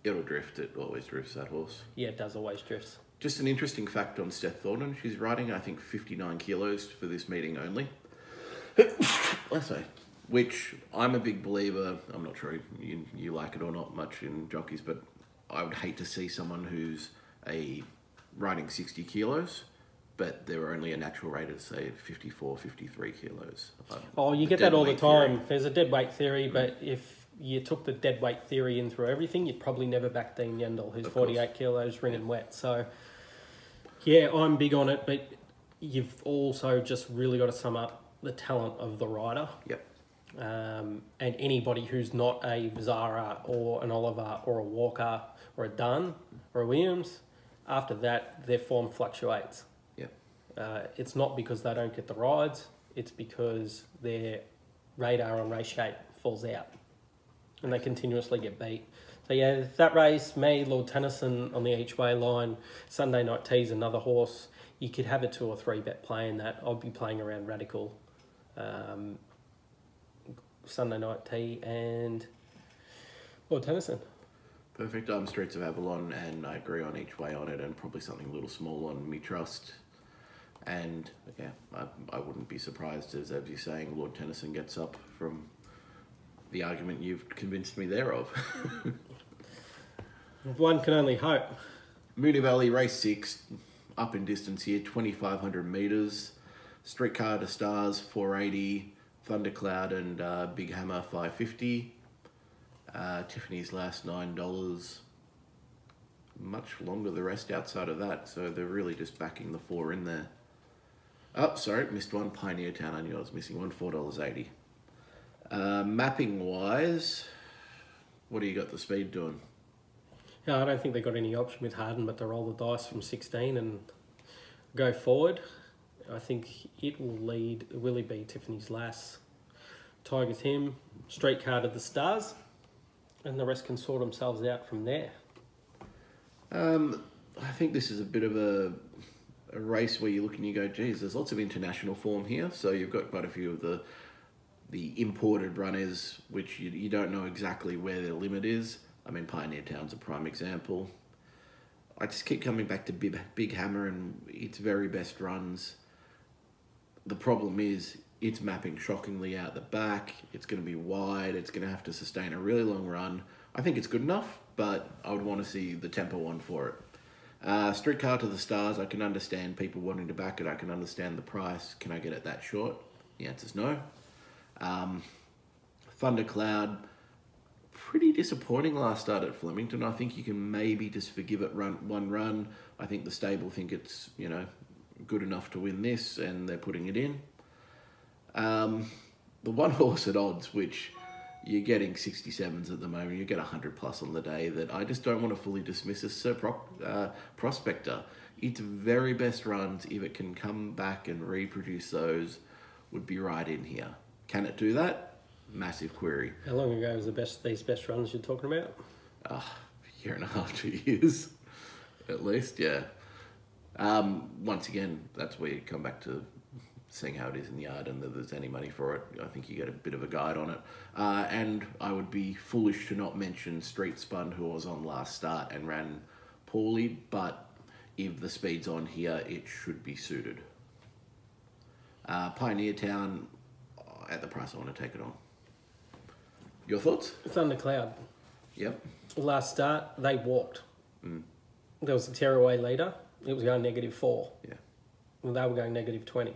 [SPEAKER 1] It'll drift. It always drifts, that horse.
[SPEAKER 2] Yeah, it does always drifts.
[SPEAKER 1] Just an interesting fact on Steph Thornton. She's riding, I think, 59 kilos for this meeting only. Let's say. Which I'm a big believer. I'm not sure you like it or not much in jockeys, but I would hate to see someone who's riding 60 kilos, but they're only a natural rate of, say, 54, 53 kilos.
[SPEAKER 2] You get that all the time. There's a dead weight theory, but if you took the dead weight theory in through everything, you'd probably never back Dean Yendall, who's 48 kilos, ringing wet. So, yeah, I'm big on it, but you've also just really got to sum up the talent of the rider.
[SPEAKER 1] Yep.
[SPEAKER 2] And anybody who's not a Zara or an Oliver or a Walker or a Dunn or a Williams, after that, their form fluctuates.
[SPEAKER 1] Yep.
[SPEAKER 2] It's not because they don't get the rides, it's because their radar on race shape falls out and they continuously get beat. So yeah, that race, me, Lord Tennyson on the each way line, Sunday Night Tea's another horse. You could have a 2 or 3 bet play in that. I'll be playing around Radical, Sunday Night Tea and Lord Tennyson.
[SPEAKER 1] Perfect. Streets of Avalon, and I agree on each way on it, and probably something a little small on Me Trust. And yeah, I wouldn't be surprised, as you're saying, Lord Tennyson gets up from the argument you've convinced me there of.
[SPEAKER 2] One can only hope.
[SPEAKER 1] Moonee Valley Race 6, up in distance here, 2,500 metres. Streetcar to Stars 480, Thundercloud and Big Hammer 550. Tiffany's last $9. Much longer the rest outside of that, so they're really just backing the 4 in there. Oh, sorry, missed one. Pioneer Town, I knew I was missing one, $4.80. Mapping wise, what do you got the speed doing?
[SPEAKER 2] Yeah, I don't think they got any option with Harden but to roll the dice from 16 and go forward. I think it will lead, will it be Tiffany's Lass, Tiger Tim, Streetcar to the Stars, and the rest can sort themselves out from there.
[SPEAKER 1] I think this is a bit of a race where you look and you go, geez, there's lots of international form here. So you've got quite a few of the imported runners, which you don't know exactly where their limit is. I mean, Pioneer Town's a prime example. I just keep coming back to Big Hammer and its very best runs. The problem is it's mapping shockingly out the back. It's going to be wide. It's going to have to sustain a really long run. I think it's good enough, but I would want to see the tempo one for it. Streetcar to the Stars, I can understand people wanting to back it. I can understand the price. Can I get it that short? The answer's no. Thundercloud, pretty disappointing last start at Flemington. I think you can maybe just forgive it one run. I think the stable think it's, good enough to win this, and they're putting it in. The one horse at odds, which you're getting 67s at the moment, you get 100 plus on the day, that I just don't want to fully dismiss as Sir Prospector. Its very best runs, if it can come back and reproduce those, would be right in here. Can it do that? Massive query.
[SPEAKER 2] How long ago was these best runs you're talking about?
[SPEAKER 1] A year and a half, 2 years, at least, yeah. Once again, that's where you come back to seeing how it is in the yard and that there's any money for it. I think you get a bit of a guide on it. And I would be foolish to not mention Street Spun, who was on last start and ran poorly, but if the speed's on here, it should be suited. Pioneer Town, at the price I want to take it on. Your thoughts?
[SPEAKER 2] Thundercloud.
[SPEAKER 1] Yep.
[SPEAKER 2] Last start, they walked. There was a tearaway leader. It was going -4.
[SPEAKER 1] Yeah.
[SPEAKER 2] And they were going -20.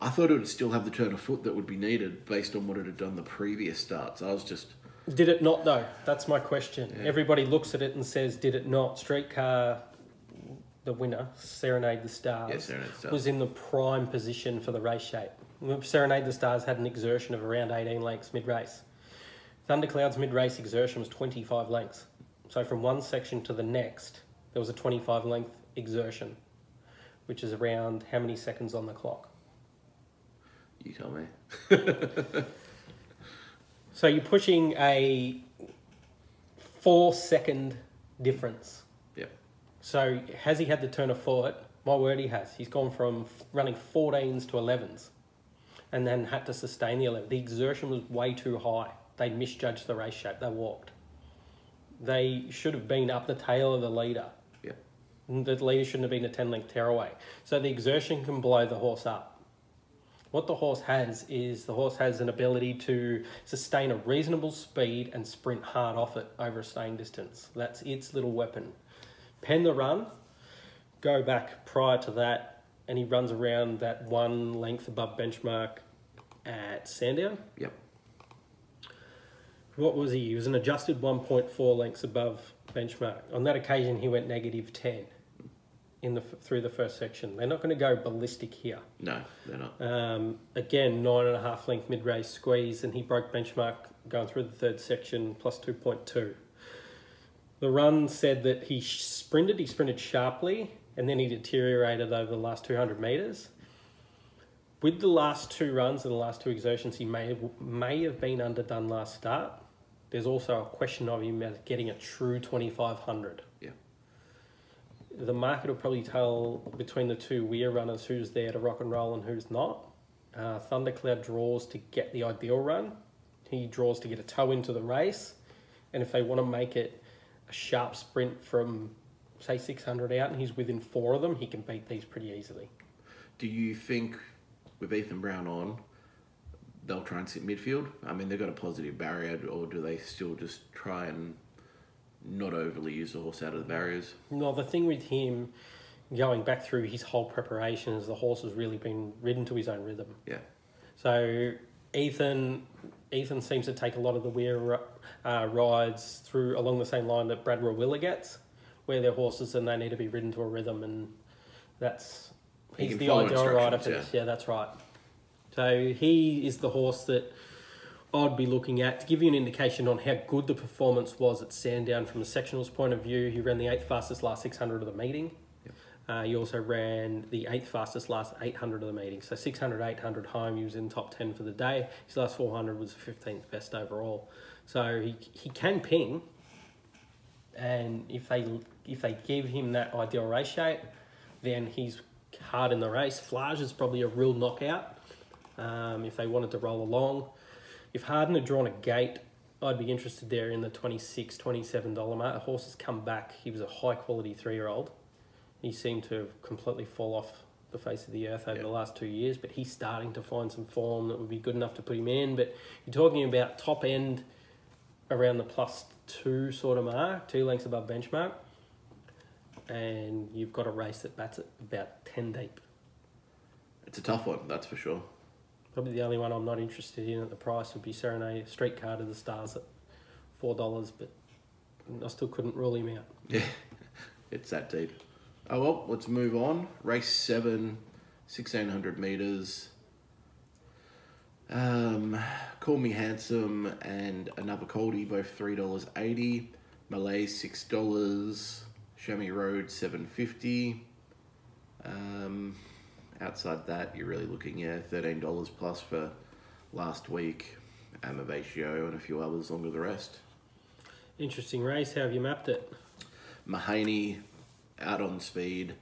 [SPEAKER 1] I thought it would still have the turn of foot that would be needed based on what it had done the previous starts. I was just...
[SPEAKER 2] Did it not, though? That's my question.
[SPEAKER 1] Yeah.
[SPEAKER 2] Everybody looks at it and says, did it not? Streetcar, the winner, Serenade the Stars,
[SPEAKER 1] Yeah, Serenade the Stars.
[SPEAKER 2] was in the prime position for the race shape. Serenade the Stars had an exertion of around 18 lengths mid-race. Thundercloud's mid-race exertion was 25 lengths. So from one section to the next, there was a 25-length exertion, which is around how many seconds on the clock?
[SPEAKER 1] You tell me.
[SPEAKER 2] So you're pushing a 4-second difference.
[SPEAKER 1] Yep.
[SPEAKER 2] So has he had the turn of foot? My word, he has. He's gone from running 14s to 11s and then had to sustain the 11. The exertion was way too high. They misjudged the race shape. They walked. They should have been up the tail of the leader.
[SPEAKER 1] Yep.
[SPEAKER 2] The leader shouldn't have been a 10-length tearaway. So the exertion can blow the horse up. What the horse has is the horse has an ability to sustain a reasonable speed and sprint hard off it over a staying distance. That's its little weapon. Pen the run, go back prior to that, and he runs around that 1 length above benchmark at Sandown.
[SPEAKER 1] Yep.
[SPEAKER 2] What was he? He was an adjusted 1.4 lengths above benchmark. On that occasion, he went -10 through the first section. They're not going to go ballistic here.
[SPEAKER 1] No, they're not.
[SPEAKER 2] Again, 9.5 length mid-race squeeze, and he broke benchmark going through the third section, plus 2.2. The run said that he sprinted sharply, and then he deteriorated over the last 200 metres. With the last 2 runs and the last 2 exertions, he may have been underdone last start. There's also a question of him getting a true 2500.
[SPEAKER 1] Yeah.
[SPEAKER 2] The market will probably tell between the 2 Weir runners who's there to rock and roll and who's not. Thundercloud draws to get the ideal run. He draws to get a toe into the race. And if they want to make it a sharp sprint from, say, 600 out and he's within 4 of them, he can beat these pretty easily.
[SPEAKER 1] Do you think with Ethan Brown on, they'll try and sit midfield? I mean, they've got a positive barrier, or do they still just try and not overly use the horse out of the barriers?
[SPEAKER 2] No, the thing with him going back through his whole preparation is the horse has really been ridden to his own rhythm.
[SPEAKER 1] Yeah.
[SPEAKER 2] So Ethan seems to take a lot of the weir rides through along the same line that Brad Rawiller gets, where they're horses and they need to be ridden to a rhythm, and he's the ideal rider for this. Yeah, that's right. So he is the horse that I'd be looking at. To give you an indication on how good the performance was at Sandown from a sectionals point of view, he ran the 8th fastest last 600 of the meeting. He also ran the 8th fastest last 800 of the meeting. So 600, 800 home, he was in top 10 for the day. His last 400 was the 15th best overall. So he can ping, and if they give him that ideal race shape, then he's hard in the race. Flage is probably a real knockout if they wanted to roll along. If Harden had drawn a gate, I'd be interested there in the $26, $27 mark. The horse has come back. He was a high-quality 3-year-old. He seemed to have completely fall off the face of the earth over the last 2 years, but he's starting to find some form that would be good enough to put him in. But you're talking about top end around the +2 sort of mark, 2 lengths above benchmark, and you've got a race that bats at about 10 deep.
[SPEAKER 1] It's a tough one, that's for sure.
[SPEAKER 2] Probably the only one I'm not interested in at the price would be Serenade Streetcar to the Stars at $4, but I still couldn't rule him out.
[SPEAKER 1] Yeah, it's that deep. Oh well, let's move on. Race 7, 1600 metres. Call Me Handsome and Another Coldie, both $3.80. Malay $6. Chamois Road $7.50. Outside that, you're really looking at $13 plus for last week. Amavatio and a few others along with the rest.
[SPEAKER 2] Interesting race. How have you mapped it?
[SPEAKER 1] Mahaney out on speed.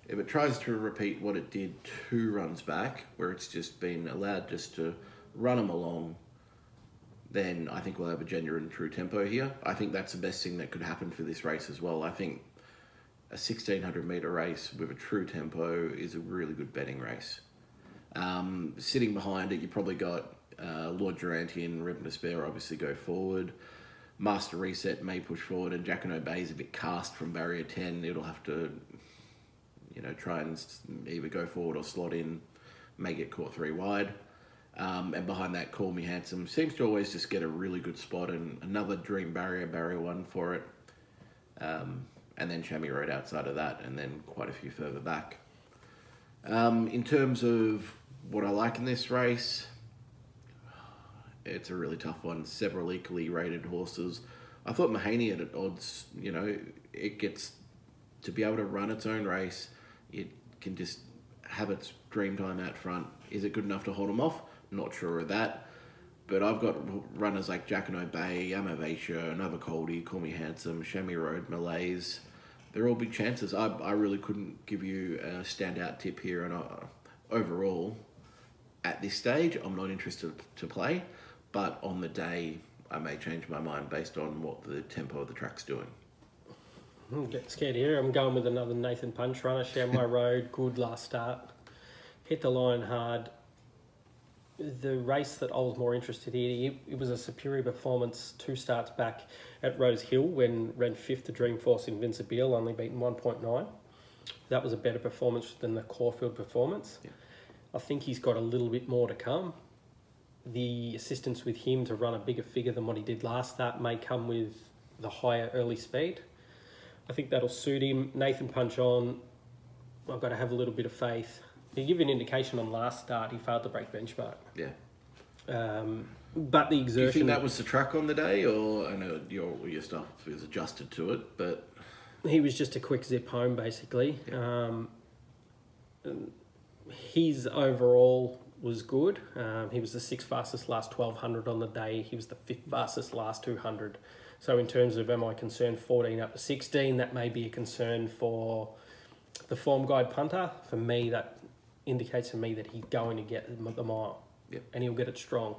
[SPEAKER 1] If it tries to repeat what it did 2 runs back, where it's just been allowed just to run them along, then I think we'll have a genuine true tempo here. I think that's the best thing that could happen for this race as well. I think a 1600 metre race with a true tempo is a really good betting race. Sitting behind it, you probably got Lord Durante and Rebel Despair obviously go forward. Master Reset may push forward, and Jacquinot Bay is a bit cast from barrier 10. It'll have to, try and either go forward or slot in, may get caught 3 wide. And behind that, Call Me Handsome seems to always just get a really good spot, and another dream barrier 1 for it. And then Chamois Road outside of that, and then quite a few further back. In terms of what I like in this race, it's a really tough one. Several equally rated horses. I thought Mahaney at odds, it gets to be able to run its own race. It can just have its dream time out front. Is it good enough to hold them off? Not sure of that. But I've got runners like Jacquinot Bay, Amavatio, Another Coldie, Call Me Handsome, Chamois Road, Malays. They're all big chances. I really couldn't give you a standout tip here. And overall, at this stage, I'm not interested to play. But on the day, I may change my mind based on what the tempo of the track's doing.
[SPEAKER 2] I'm getting scared here. I'm going with another Nathan Punch runner. Chamois Road, good last start. Hit the line hard. The race that I was more interested in, it was a superior performance 2 starts back at Rose Hill when ran 5th to Dreamforce Invincible, only beaten 1.9. That was a better performance than the Caulfield performance. Yeah. I think he's got a little bit more to come. The assistance with him to run a bigger figure than what he did last start may come with the higher early speed. I think that'll suit him. Nathan Punch on, I've got to have a little bit of faith. To give you an indication on last start, he failed to break benchmark.
[SPEAKER 1] Yeah.
[SPEAKER 2] But the exertion...
[SPEAKER 1] Do you think that was the track on the day, or I know your stuff is adjusted to it, but...
[SPEAKER 2] He was just a quick zip home, basically. Yeah. His overall was good. He was the 6th fastest last 1200 on the day. He was the 5th fastest last 200. So in terms of am I concerned 14 up to 16, that may be a concern for the form guide punter. For me, that indicates to me that he's going to get the mile.
[SPEAKER 1] Yep.
[SPEAKER 2] And he'll get it strong.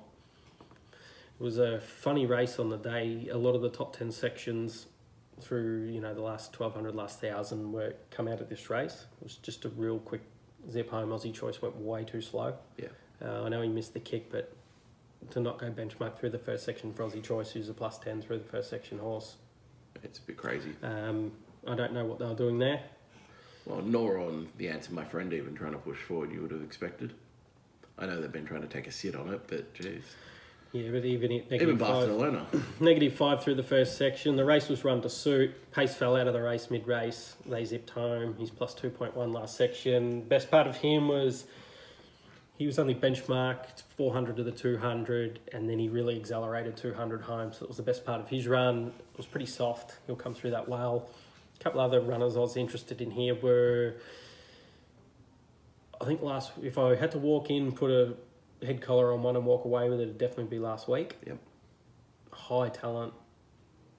[SPEAKER 2] It was a funny race on the day. A lot of the top 10 sections through, the last 1,200, last 1,000 were come out of this race. It was just a real quick zip home. Aussie Choice went way too slow.
[SPEAKER 1] Yeah.
[SPEAKER 2] I know he missed the kick, but to not go benchmark through the first section for Aussie Choice, who's a +10 through the first section horse.
[SPEAKER 1] It's a bit crazy.
[SPEAKER 2] I don't know what they were doing there.
[SPEAKER 1] Well, nor on the Answer My Friend even trying to push forward you would have expected. I know they've been trying to take a sit on it, but geez.
[SPEAKER 2] Yeah, but even
[SPEAKER 1] Barcelona.
[SPEAKER 2] -5 through the first section. The race was run to suit. Pace fell out of the race mid-race. They zipped home. He's +2.1 last section. Best part of him was he was only benchmarked 400 to the 200, and then he really accelerated 200 home. So that was the best part of his run. It was pretty soft. He'll come through that well. A couple other runners I was interested in here were, I think if I had to walk in, put a head collar on one and walk away with it, it'd definitely be last week.
[SPEAKER 1] Yep.
[SPEAKER 2] High talent.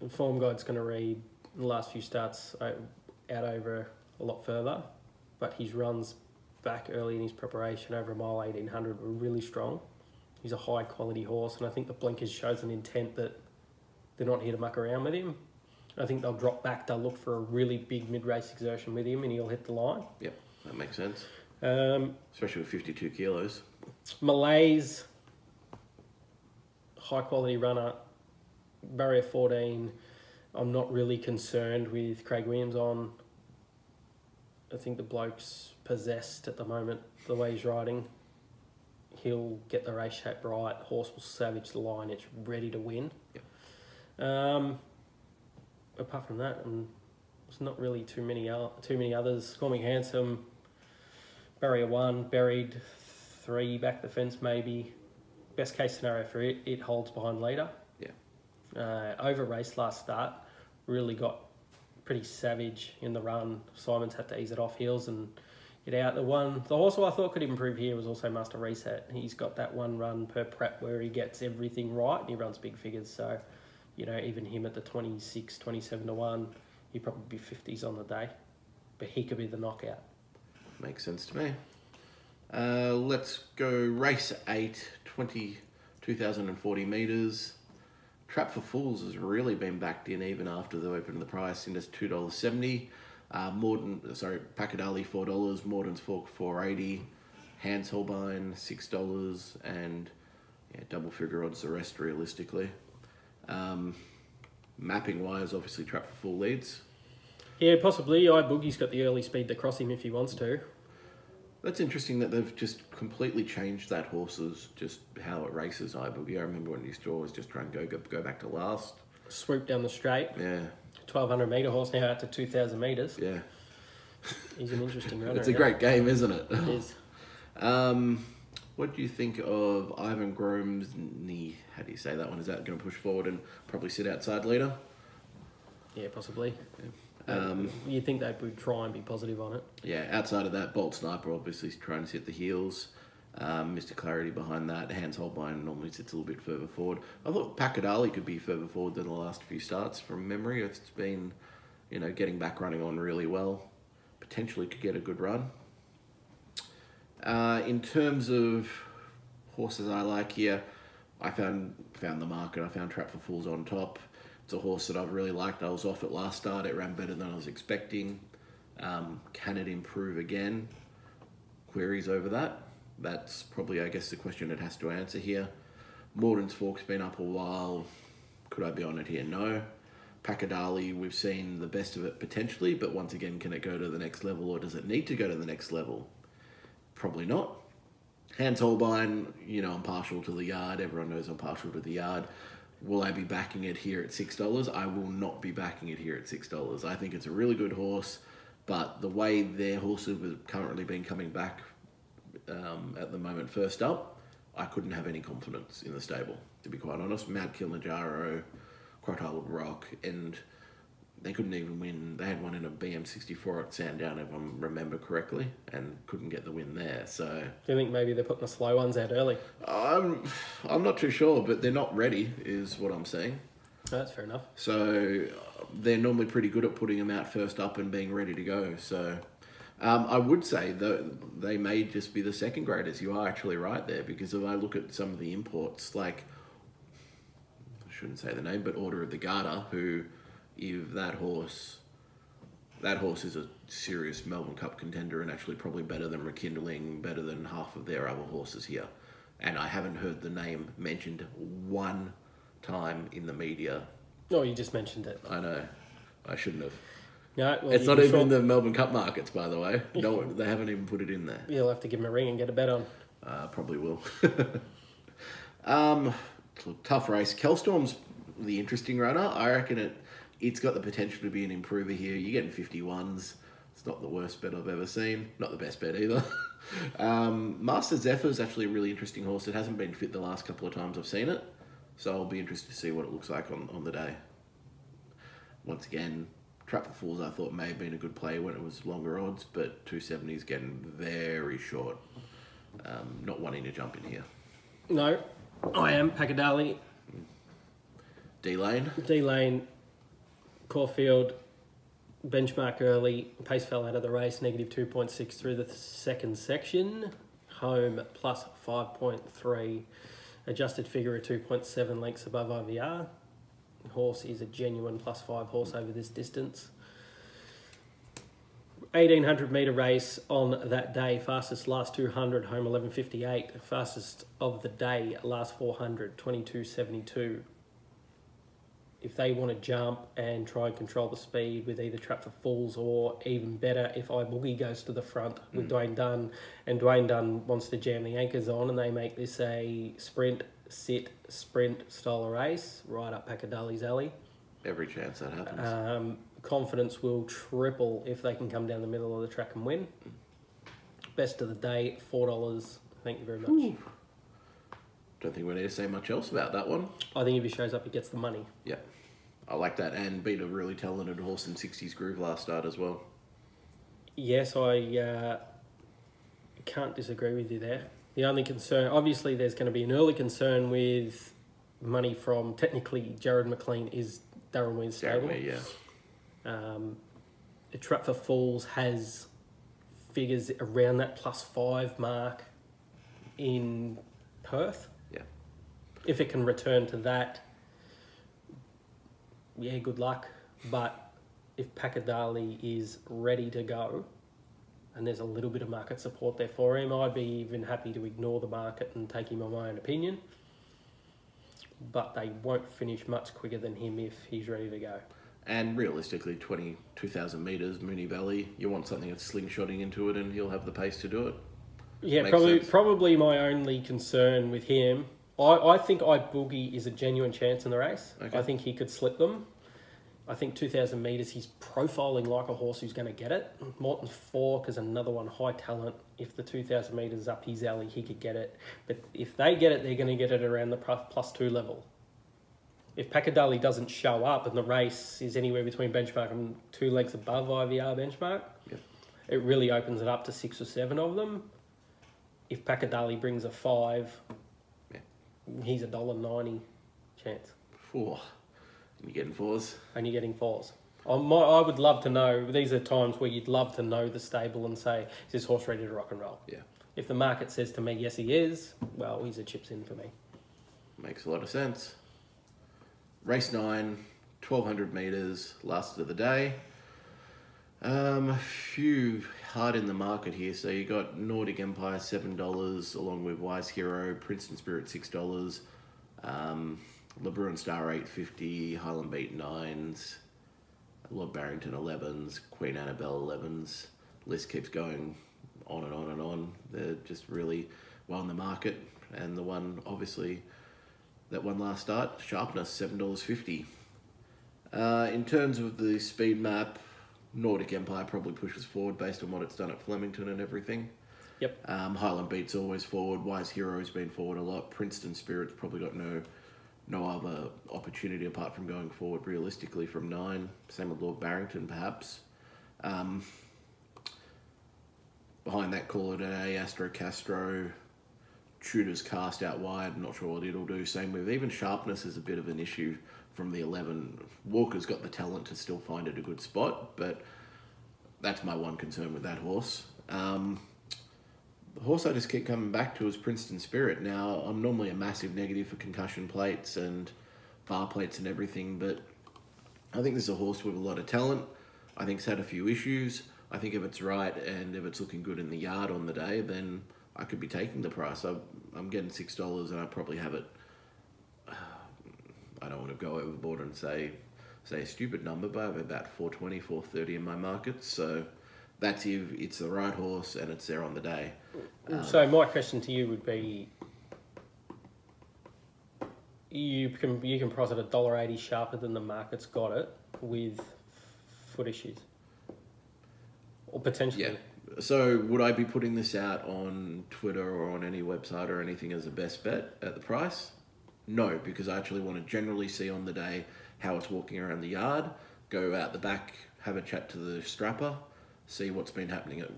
[SPEAKER 2] The form guide's going to read the last few starts out over a lot further, but his runs back early in his preparation over a mile 1800 were really strong. He's a high quality horse, and I think the blinkers shows an intent that they're not here to muck around with him. I think they'll drop back, they'll look for a really big mid-race exertion with him, and he'll hit the line.
[SPEAKER 1] Yep, that makes sense. Especially with 52 kilos.
[SPEAKER 2] Malays, high quality runner, barrier 14. I'm not really concerned with Craig Williams on. I think the bloke's possessed at the moment, the way he's riding. He'll get the race shape right. Horse will savage the line. It's ready to win. Yep. Apart from that, there's not really too many others. Call Me Handsome, barrier 1, buried 3, back the fence maybe. Best case scenario for it holds behind leader. Yeah. Over race last start, really got pretty savage in the run. Simons had to ease it off heels and get out. The horse who I thought could improve here was also Master Reset. He's got that one run per prep where he gets everything right and he runs big figures. So, even him at the 26, 27 to 1, he'd probably be 50s on the day. But he could be the knockout.
[SPEAKER 1] Makes sense to me. Let's go race 8, 2,040 metres. Trap for Fools has really been backed in even after they opened the price in as $2.70. Pacadali $4, Morden's Fork $4.80, Hans Holbein $6, and double figure odds the rest realistically. Mapping wise, obviously Trap for Full leads.
[SPEAKER 2] Yeah, possibly. iBoogie's got the early speed to cross him if he wants to.
[SPEAKER 1] That's interesting that they've just completely changed that horse's just how it races iBoogie. I remember when he used to always just try and go back to last.
[SPEAKER 2] Swoop down the straight.
[SPEAKER 1] Yeah.
[SPEAKER 2] 1,200 metre horse now out to 2,000 metres.
[SPEAKER 1] Yeah.
[SPEAKER 2] He's an interesting runner.
[SPEAKER 1] It's a great game, isn't it?
[SPEAKER 2] It is.
[SPEAKER 1] What do you think of Ivan Grome's knee? How do you say that one? Is that going to push forward and probably sit outside leader?
[SPEAKER 2] Yeah, possibly. Yeah. You'd think they would try and be positive on it.
[SPEAKER 1] Yeah, outside of that, Bolt Sniper obviously trying to sit the heels. Mr. Clarity behind that. Hans Holbein normally sits a little bit further forward. I thought Pacadali could be further forward than the last few starts from memory. It's been, getting back running on really well. Potentially could get a good run. In terms of horses I like here, I found the market. I found Trap for Fools on top. It's a horse that I've really liked. I was off at last start. It ran better than I was expecting. Can it improve again? Queries over that. That's probably, I guess, the question it has to answer here. Morden's Fork's been up a while. Could I be on it here? No. Pacadali, we've seen the best of it potentially, but once again, can it go to the next level, or does it need to go to the next level? Probably not. Hans Holbein, I'm partial to the yard. Everyone knows I'm partial to the yard. Will I be backing it here at $6? I will not be backing it here at $6. I think it's a really good horse, but the way their horses have currently been coming back at the moment first up, I couldn't have any confidence in the stable, to be quite honest. Mount Kilimanjaro, Crotale Rock, and they couldn't even win. They had one in a BM64 at Sandown, if I remember correctly, and couldn't get the win there. So,
[SPEAKER 2] do you think maybe they're putting the slow ones out early?
[SPEAKER 1] I'm not too sure, but they're not ready, is what I'm saying.
[SPEAKER 2] That's fair enough.
[SPEAKER 1] So they're normally pretty good at putting them out first up and being ready to go. So I would say that they may just be the second graders. You are actually right there, because if I look at some of the imports, like shouldn't say the name, but Order of the Garter, who, if that horse is a serious Melbourne Cup contender and actually probably better than Rekindling, better than half of their other horses here. And I haven't heard the name mentioned one time in the media.
[SPEAKER 2] Oh, you just mentioned it.
[SPEAKER 1] I know. I shouldn't have.
[SPEAKER 2] No, well,
[SPEAKER 1] it's not even in the Melbourne Cup markets, by the way. No, they haven't even put it in there.
[SPEAKER 2] You'll have to give him a ring and get a bet on.
[SPEAKER 1] Probably will. Tough race. Kelstorm's the interesting runner. I reckon it's got the potential to be an improver here. You're getting 51s. It's not the worst bet I've ever seen. Not the best bet either. Master Zephyr is actually a really interesting horse. It hasn't been fit the last couple of times I've seen it. So I'll be interested to see what it looks like on the day. Once again, Trap for Fools I thought may have been a good play when it was longer odds, but 270 is getting very short. Not wanting to jump in here.
[SPEAKER 2] No, I am. Pakadali.
[SPEAKER 1] D-Lane.
[SPEAKER 2] D-Lane, Caulfield, benchmark early, pace fell out of the race, negative 2.6 through the second section. Home plus 5.3, adjusted figure of 2.7 lengths above IVR. Horse is a genuine plus 5 horse over this distance. 1800 metre race on that day, fastest last 200, home 11.58, fastest of the day, last 400, 22.72. If they want to jump and try and control the speed with either Trap for Fools or even better if iBoogie goes to the front with Dwayne Dunn, and Dwayne Dunn wants to jam the anchors on and they make this a sprint, sit, sprint style of race, right up Pakadali's alley.
[SPEAKER 1] Every chance that happens.
[SPEAKER 2] Confidence will triple if they can come down the middle of the track and win. Best of the day, $4. Thank you very much.
[SPEAKER 1] Ooh. Don't think we need to say much else about that one.
[SPEAKER 2] I think if he shows up, he gets the money.
[SPEAKER 1] Yeah, I like that, and beat a really talented horse in 60s Groove last start as well.
[SPEAKER 2] Yes, I can't disagree with you there. The only concern, obviously, there's going to be an early concern with money from, technically, Jared McLean is Darren Weir's stable.
[SPEAKER 1] Yeah.
[SPEAKER 2] The Trap for Fools has figures around that +5 mark in Perth.
[SPEAKER 1] Yeah.
[SPEAKER 2] If it can return to that, yeah, good luck. But if Pakadali is ready to go, and there's a little bit of market support there for him, I'd be even happy to ignore the market and take him on my own opinion. But they won't finish much quicker than him if he's ready to go.
[SPEAKER 1] And realistically, 22,000 metres, Moonee Valley, you want something that's slingshotting into it and he'll have the pace to do it.
[SPEAKER 2] Yeah,
[SPEAKER 1] Makes
[SPEAKER 2] probably my only concern with him, I think iBoogie is a genuine chance in the race.
[SPEAKER 1] Okay.
[SPEAKER 2] I think he could slip them. I think 2,000 metres, he's profiling like a horse who's going to get it. Morton Fork is another one, high talent. If the 2,000 metres up his alley, he could get it. But if they get it, they're going to get it around the +2 level. If Pakadali doesn't show up and the race is anywhere between benchmark and 2 lengths above IVR benchmark,
[SPEAKER 1] Yep.
[SPEAKER 2] It really opens it up to 6 or 7 of them. If Pakadali brings a 5, he's $1.90 chance.
[SPEAKER 1] 4. You're getting 4s.
[SPEAKER 2] And you're getting 4s. I would love to know, these are times where you'd love to know the stable and say, is this horse ready to rock and roll?
[SPEAKER 1] Yeah.
[SPEAKER 2] If the market says to me, yes, he is, well, he's a chips in for me.
[SPEAKER 1] Makes a lot of sense. Race 9, 1,200 metres, last of the day. Few hard in the market here. So you got Nordic Empire $7, along with Wise Hero, Princeton Spirit $6, LeBron Star $8.50, Highland Beat 9s, Lord Barrington 11s, Queen Annabelle 11s. List keeps going on and on and on. They're just really well in the market, and the one obviously that one last start, Sharpness $7.50. In terms of the speed map, Nordic Empire probably pushes forward based on what it's done at Flemington and everything.
[SPEAKER 2] Yep.
[SPEAKER 1] Highland Beat's always forward. Wise Hero's been forward a lot. Princeton Spirit's probably got no other opportunity apart from going forward realistically from 9. Same with Lord Barrington, perhaps. Behind that, call it a Astro Castro. Tudor's cast out wide. Not sure what it'll do. Same with even Sharpness is a bit of an issue from the 11. Walker's got the talent to still find it a good spot, but that's my one concern with that horse. The horse I just keep coming back to is Princeton Spirit. Now, I'm normally a massive negative for concussion plates and bar plates and everything, but I think this is a horse with a lot of talent. I think it's had a few issues. I think if it's right and if it's looking good in the yard on the day, then I could be taking the price. I'm getting $6 and I probably have it. I don't want to go overboard and say a stupid number, but I have about 420, 430 in my market. So that's if it's the right horse and it's there on the day.
[SPEAKER 2] So my question to you would be, you can price it $1.80 sharper than the market's got it with foot issues, or potentially.
[SPEAKER 1] Yeah. So would I be putting this out on Twitter or on any website or anything as a best bet at the price? No, because I actually want to generally see on the day how it's walking around the yard, go out the back, have a chat to the strapper, see what's been happening at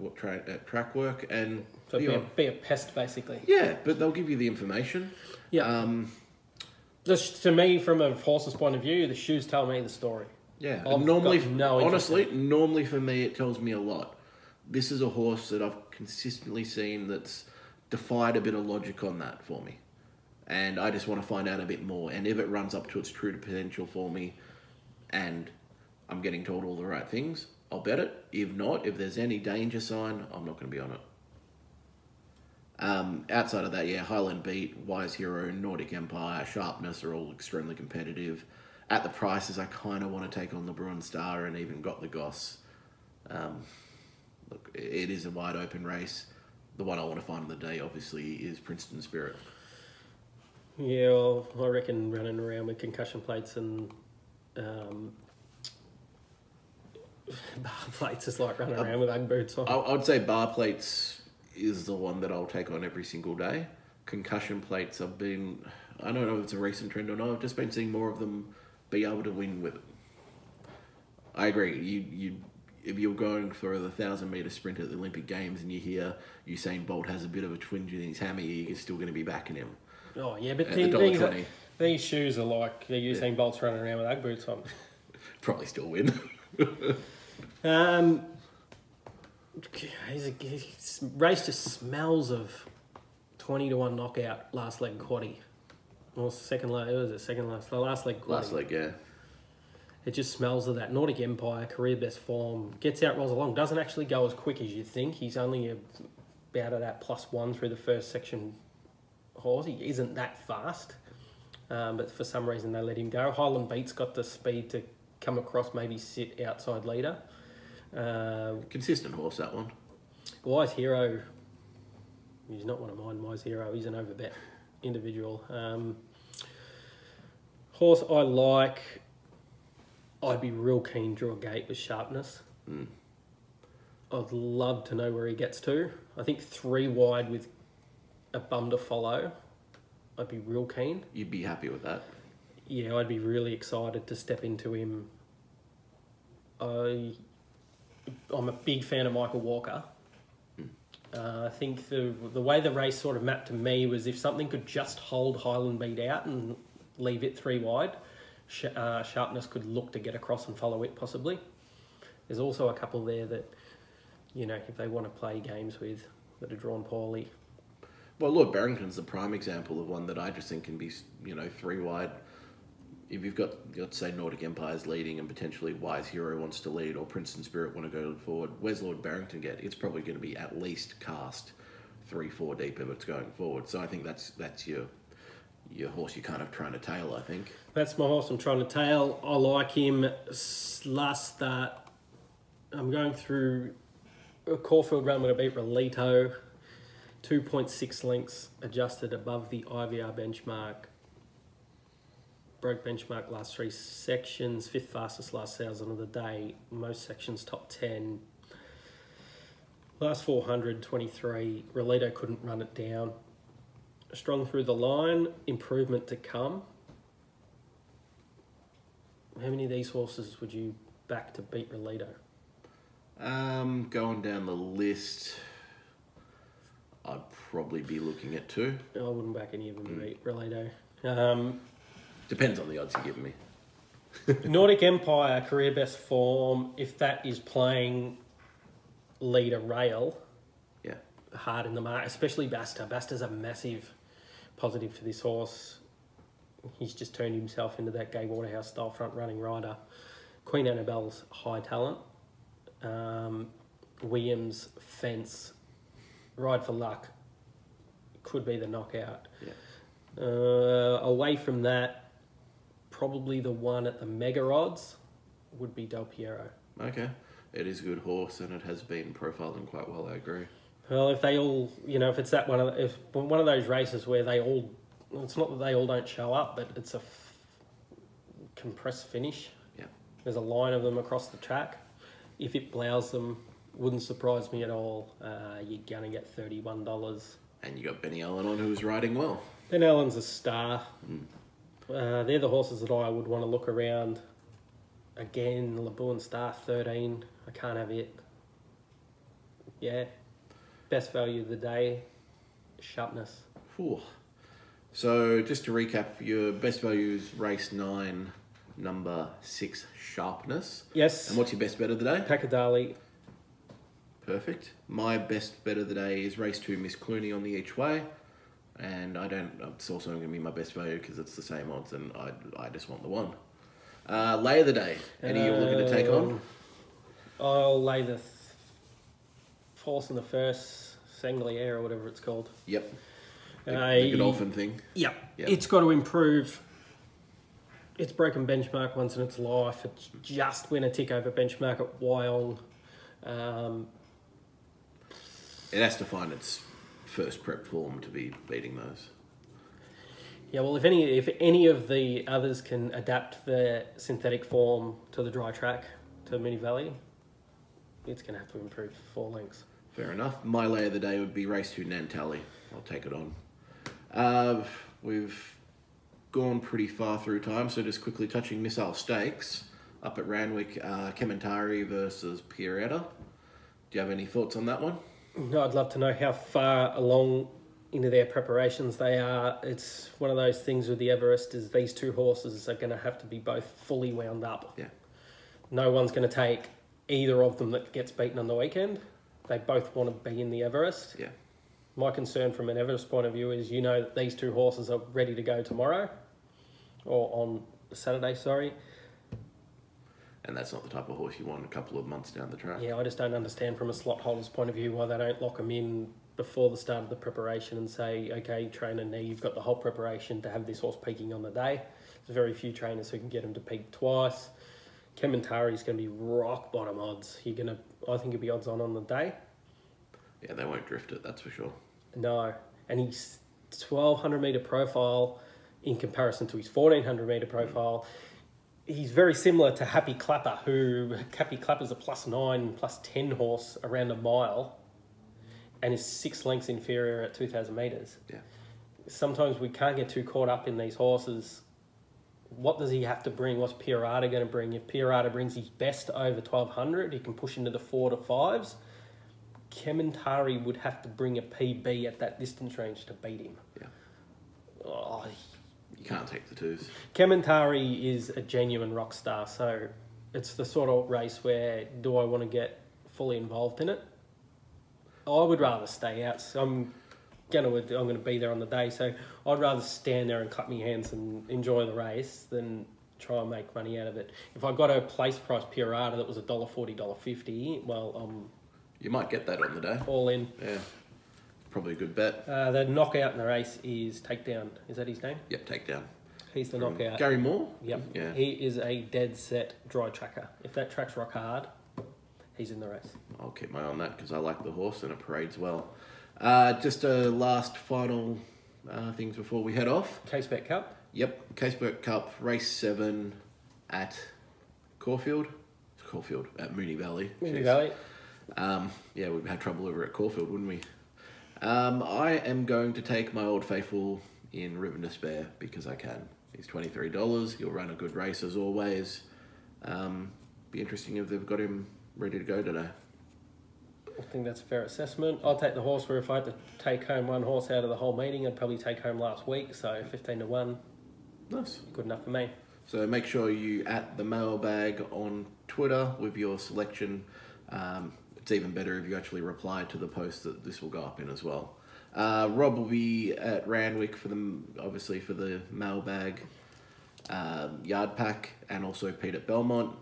[SPEAKER 1] track work, and
[SPEAKER 2] So be a pest, basically.
[SPEAKER 1] yeah, but they'll give you the information.
[SPEAKER 2] Yeah. Just to me, from a horse's point of view, the shoes tell me the story.
[SPEAKER 1] Yeah,
[SPEAKER 2] I've
[SPEAKER 1] normally,
[SPEAKER 2] got no interest
[SPEAKER 1] honestly, normally for me it tells me a lot. This is a horse that I've consistently seen that's defied a bit of logic on that for me. And I just want to find out a bit more. And if it runs up to its true potential for me and I'm getting told all the right things, I'll bet it. If not, if there's any danger sign, I'm not going to be on it. Outside of that, yeah, Highland Beat, Wise Hero, Nordic Empire, Sharpness are all extremely competitive. At the prices, I kind of want to take on the Bruin Star and even got the Goss. Look, it is a wide open race. The one I want to find on the day, obviously, is Princeton Spirit.
[SPEAKER 2] Yeah, well, I reckon running around with concussion plates and bar plates is like running around with Ugg boots on.
[SPEAKER 1] I would say bar plates is the one that I'll take on every single day. Concussion plates, I don't know if it's a recent trend or not, I've just been seeing more of them be able to win with it. I agree. If you're going for the 1,000-metre sprint at the Olympic Games and you hear Usain Bolt has a bit of a twinge in his hammy, you're still going to be backing him.
[SPEAKER 2] Oh, yeah, but
[SPEAKER 1] At the $1.20.
[SPEAKER 2] these shoes are like Usain Bolt's running around with Ugg boots on.
[SPEAKER 1] Probably still win.
[SPEAKER 2] Race just smells of 20-1 knockout last leg quaddie. Or second leg, the last leg quaddie.
[SPEAKER 1] Last leg, yeah.
[SPEAKER 2] It just smells of that. Nordic Empire, career best form, gets out, rolls along, doesn't actually go as quick as you think. He's only about at that +1 through the first section horse. He isn't that fast, but for some reason they let him go. Highland Beat's got the speed to come across, maybe sit outside leader.
[SPEAKER 1] Consistent horse, that one.
[SPEAKER 2] Wise Hero, he's not one of mine, Wise Hero. He's an overbet individual. Horse I like, I'd be real keen draw a gate with Sharpness. I'd love to know where he gets to. I think 3 wide with a bum to follow, I'd be real keen.
[SPEAKER 1] You'd be happy with that?
[SPEAKER 2] Yeah, I'd be really excited to step into him. I'm a big fan of Michael Walker. I think the way the race sort of mapped to me was if something could just hold Highland Beat out and leave it 3 wide, Sharpness could look to get across and follow it possibly. There's also a couple there that, if they want to play games with, that are drawn poorly.
[SPEAKER 1] Well, Lord Barrington's the prime example of one that I just think can be, 3 wide. If you've got, let's say, Nordic Empire's leading and potentially Wise Hero wants to lead or Princeton Spirit want to go forward, where's Lord Barrington get? It's probably going to be at least cast 3-4 deep if it's going forward. So I think that's your horse you're kind of trying to tail, I think.
[SPEAKER 2] That's my horse I'm trying to tail. I like him. Last start, I'm going through a Caulfield run when I beat Relito. 2.6 lengths adjusted above the IVR benchmark. Broke benchmark last 3 sections. 5th fastest last 1,000 of the day. Most sections top 10. Last 423. Relito couldn't run it down. Strong through the line. Improvement to come. How many of these horses would you back to beat Relito?
[SPEAKER 1] Going down the list, I'd probably be looking at 2.
[SPEAKER 2] I wouldn't back any of them to beat Relito.
[SPEAKER 1] Depends on the odds you're giving me.
[SPEAKER 2] Nordic Empire, career best form. If that is playing leader rail,
[SPEAKER 1] Yeah.
[SPEAKER 2] hard in the mark, especially Basta. Basta's a massive positive for this horse. He's just turned himself into that Gay Waterhouse style front running rider. Queen Annabelle's high talent. Williams, Fence, Ride for Luck could be the knockout.
[SPEAKER 1] Yeah.
[SPEAKER 2] Away from that, probably the one at the mega odds would be Del Piero.
[SPEAKER 1] Okay. It is a good horse, and it has been profiling quite well, I agree.
[SPEAKER 2] Well, if they all, if it's that if one of those races where they all, it's not that they all don't show up, but it's a compressed finish.
[SPEAKER 1] Yeah.
[SPEAKER 2] There's a line of them across the track. If it plows them, wouldn't surprise me at all. You're going to get $31.
[SPEAKER 1] And you got Benny Allen on, who's riding well.
[SPEAKER 2] Ben Allen's a star. They're the horses that I would want to look around. Again, Labuan Star 13. I can't have it. Yeah. Best value of the day, Sharpness.
[SPEAKER 1] Whew. So just to recap, your best value is race 9, number 6, Sharpness.
[SPEAKER 2] Yes.
[SPEAKER 1] And what's your best bet of the day?
[SPEAKER 2] Pakadali.
[SPEAKER 1] Perfect. My best bet of the day is race 2, Miss Clooney on the each way. And it's also going to be my best value because it's the same odds and I just want the one. Lay of the day. Any you're looking to take on?
[SPEAKER 2] I'll lay the Force in the First, Sanglier or whatever it's called.
[SPEAKER 1] Yep. The Godolphin thing.
[SPEAKER 2] Yep. It's got to improve. It's broken benchmark once in its life. It's just went a tick over benchmark at Wyong.
[SPEAKER 1] It has to find its first prep form to be beating those.
[SPEAKER 2] Yeah, well, if any of the others can adapt their synthetic form to the dry track, to Moonee Valley, it's going to have to improve 4 lengths.
[SPEAKER 1] Fair enough. My lay of the day would be race 2, Nantali. I'll take it on. We've gone pretty far through time, so just quickly touching Missile Stakes up at Randwick, Kementari versus Pierretta. Do you have any thoughts on that one?
[SPEAKER 2] No, I'd love to know how far along into their preparations they are. It's one of those things with the Everest is these 2 horses are going to have to be both fully wound up.
[SPEAKER 1] Yeah.
[SPEAKER 2] No one's going to take either of them that gets beaten on the weekend. They both want to be in the Everest.
[SPEAKER 1] Yeah.
[SPEAKER 2] My concern from an Everest point of view is that these 2 horses are ready to go tomorrow or on Saturday, sorry.
[SPEAKER 1] And that's not the type of horse you want a couple of months down the track.
[SPEAKER 2] Yeah, I just don't understand from a slot holder's point of view why they don't lock them in before the start of the preparation and say, okay, trainer, now you've got the whole preparation to have this horse peaking on the day. There's very few trainers who can get him to peak twice. Kementari is going to be rock bottom odds. I think he'll be odds on the day.
[SPEAKER 1] Yeah, they won't drift it, that's for sure.
[SPEAKER 2] No, and he's 1,200 metre profile in comparison to his 1,400 metre profile. He's very similar to Happy Clapper, Happy Clapper's a +9, +10 horse around a mile and is 6 lengths inferior at 2,000 metres.
[SPEAKER 1] Yeah.
[SPEAKER 2] Sometimes we can't get too caught up in these horses. What does he have to bring? What's Pierrata going to bring? If Pierrata brings his best over 1,200, he can push into the 4 to 5s. Kementari would have to bring a PB at that distance range to beat him.
[SPEAKER 1] Yeah.
[SPEAKER 2] Oh,
[SPEAKER 1] You can't take the 2s.
[SPEAKER 2] Kementari is a genuine rock star, so it's the sort of race where do I want to get fully involved in it? I would rather stay out. So I'm gonna be there on the day, so I'd rather stand there and clap my hands and enjoy the race than try and make money out of it. If I got a place price Pierrata that was $1.40, $1.50, well,
[SPEAKER 1] You might get that on the day.
[SPEAKER 2] all in.
[SPEAKER 1] Yeah. Probably a good bet.
[SPEAKER 2] The knockout in the race is Takedown. Is that his name?
[SPEAKER 1] Yep, takedown.
[SPEAKER 2] He's the knockout.
[SPEAKER 1] Gary Moore?
[SPEAKER 2] Yep.
[SPEAKER 1] Yeah.
[SPEAKER 2] He is a dead set dry tracker. If that track's rock hard, he's in the race.
[SPEAKER 1] I'll keep my eye on that because I like the horse and it parades well. Just a last final things before we head off.
[SPEAKER 2] Case-Bet Cup.
[SPEAKER 1] Yep, Casebook Cup, race 7 at Caulfield. At Moonee Valley.
[SPEAKER 2] Moonee
[SPEAKER 1] Jeez.
[SPEAKER 2] Valley.
[SPEAKER 1] Yeah, we've had trouble over at Caulfield, wouldn't we? I am going to take my old faithful in Ribbon Despair because I can. He's $23. He'll run a good race as always. Be interesting if they've got him ready to go today.
[SPEAKER 2] I think that's a fair assessment. I'll take the horse where if I had to take home one horse out of the whole meeting, I'd probably take home last week. So 15 to 1.
[SPEAKER 1] Nice.
[SPEAKER 2] Good enough for me.
[SPEAKER 1] So make sure you at the mailbag on Twitter with your selection. It's even better if you actually reply to the post that this will go up in as well. Rob will be at Randwick for the mailbag yard pack, and also Pete at Belmont.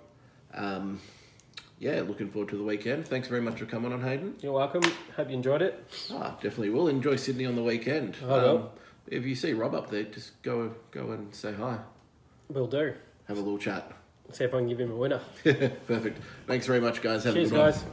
[SPEAKER 1] Looking forward to the weekend. Thanks very much for coming on, Hayden.
[SPEAKER 2] You're welcome. Hope you enjoyed it.
[SPEAKER 1] Definitely will. Enjoy Sydney on the weekend.
[SPEAKER 2] I will.
[SPEAKER 1] If you see Rob up there, just go and say hi.
[SPEAKER 2] Will do.
[SPEAKER 1] Have a little chat.
[SPEAKER 2] See if I can give him a winner.
[SPEAKER 1] Perfect. Thanks very much, guys. Have
[SPEAKER 2] Cheers,
[SPEAKER 1] a good one.
[SPEAKER 2] guys.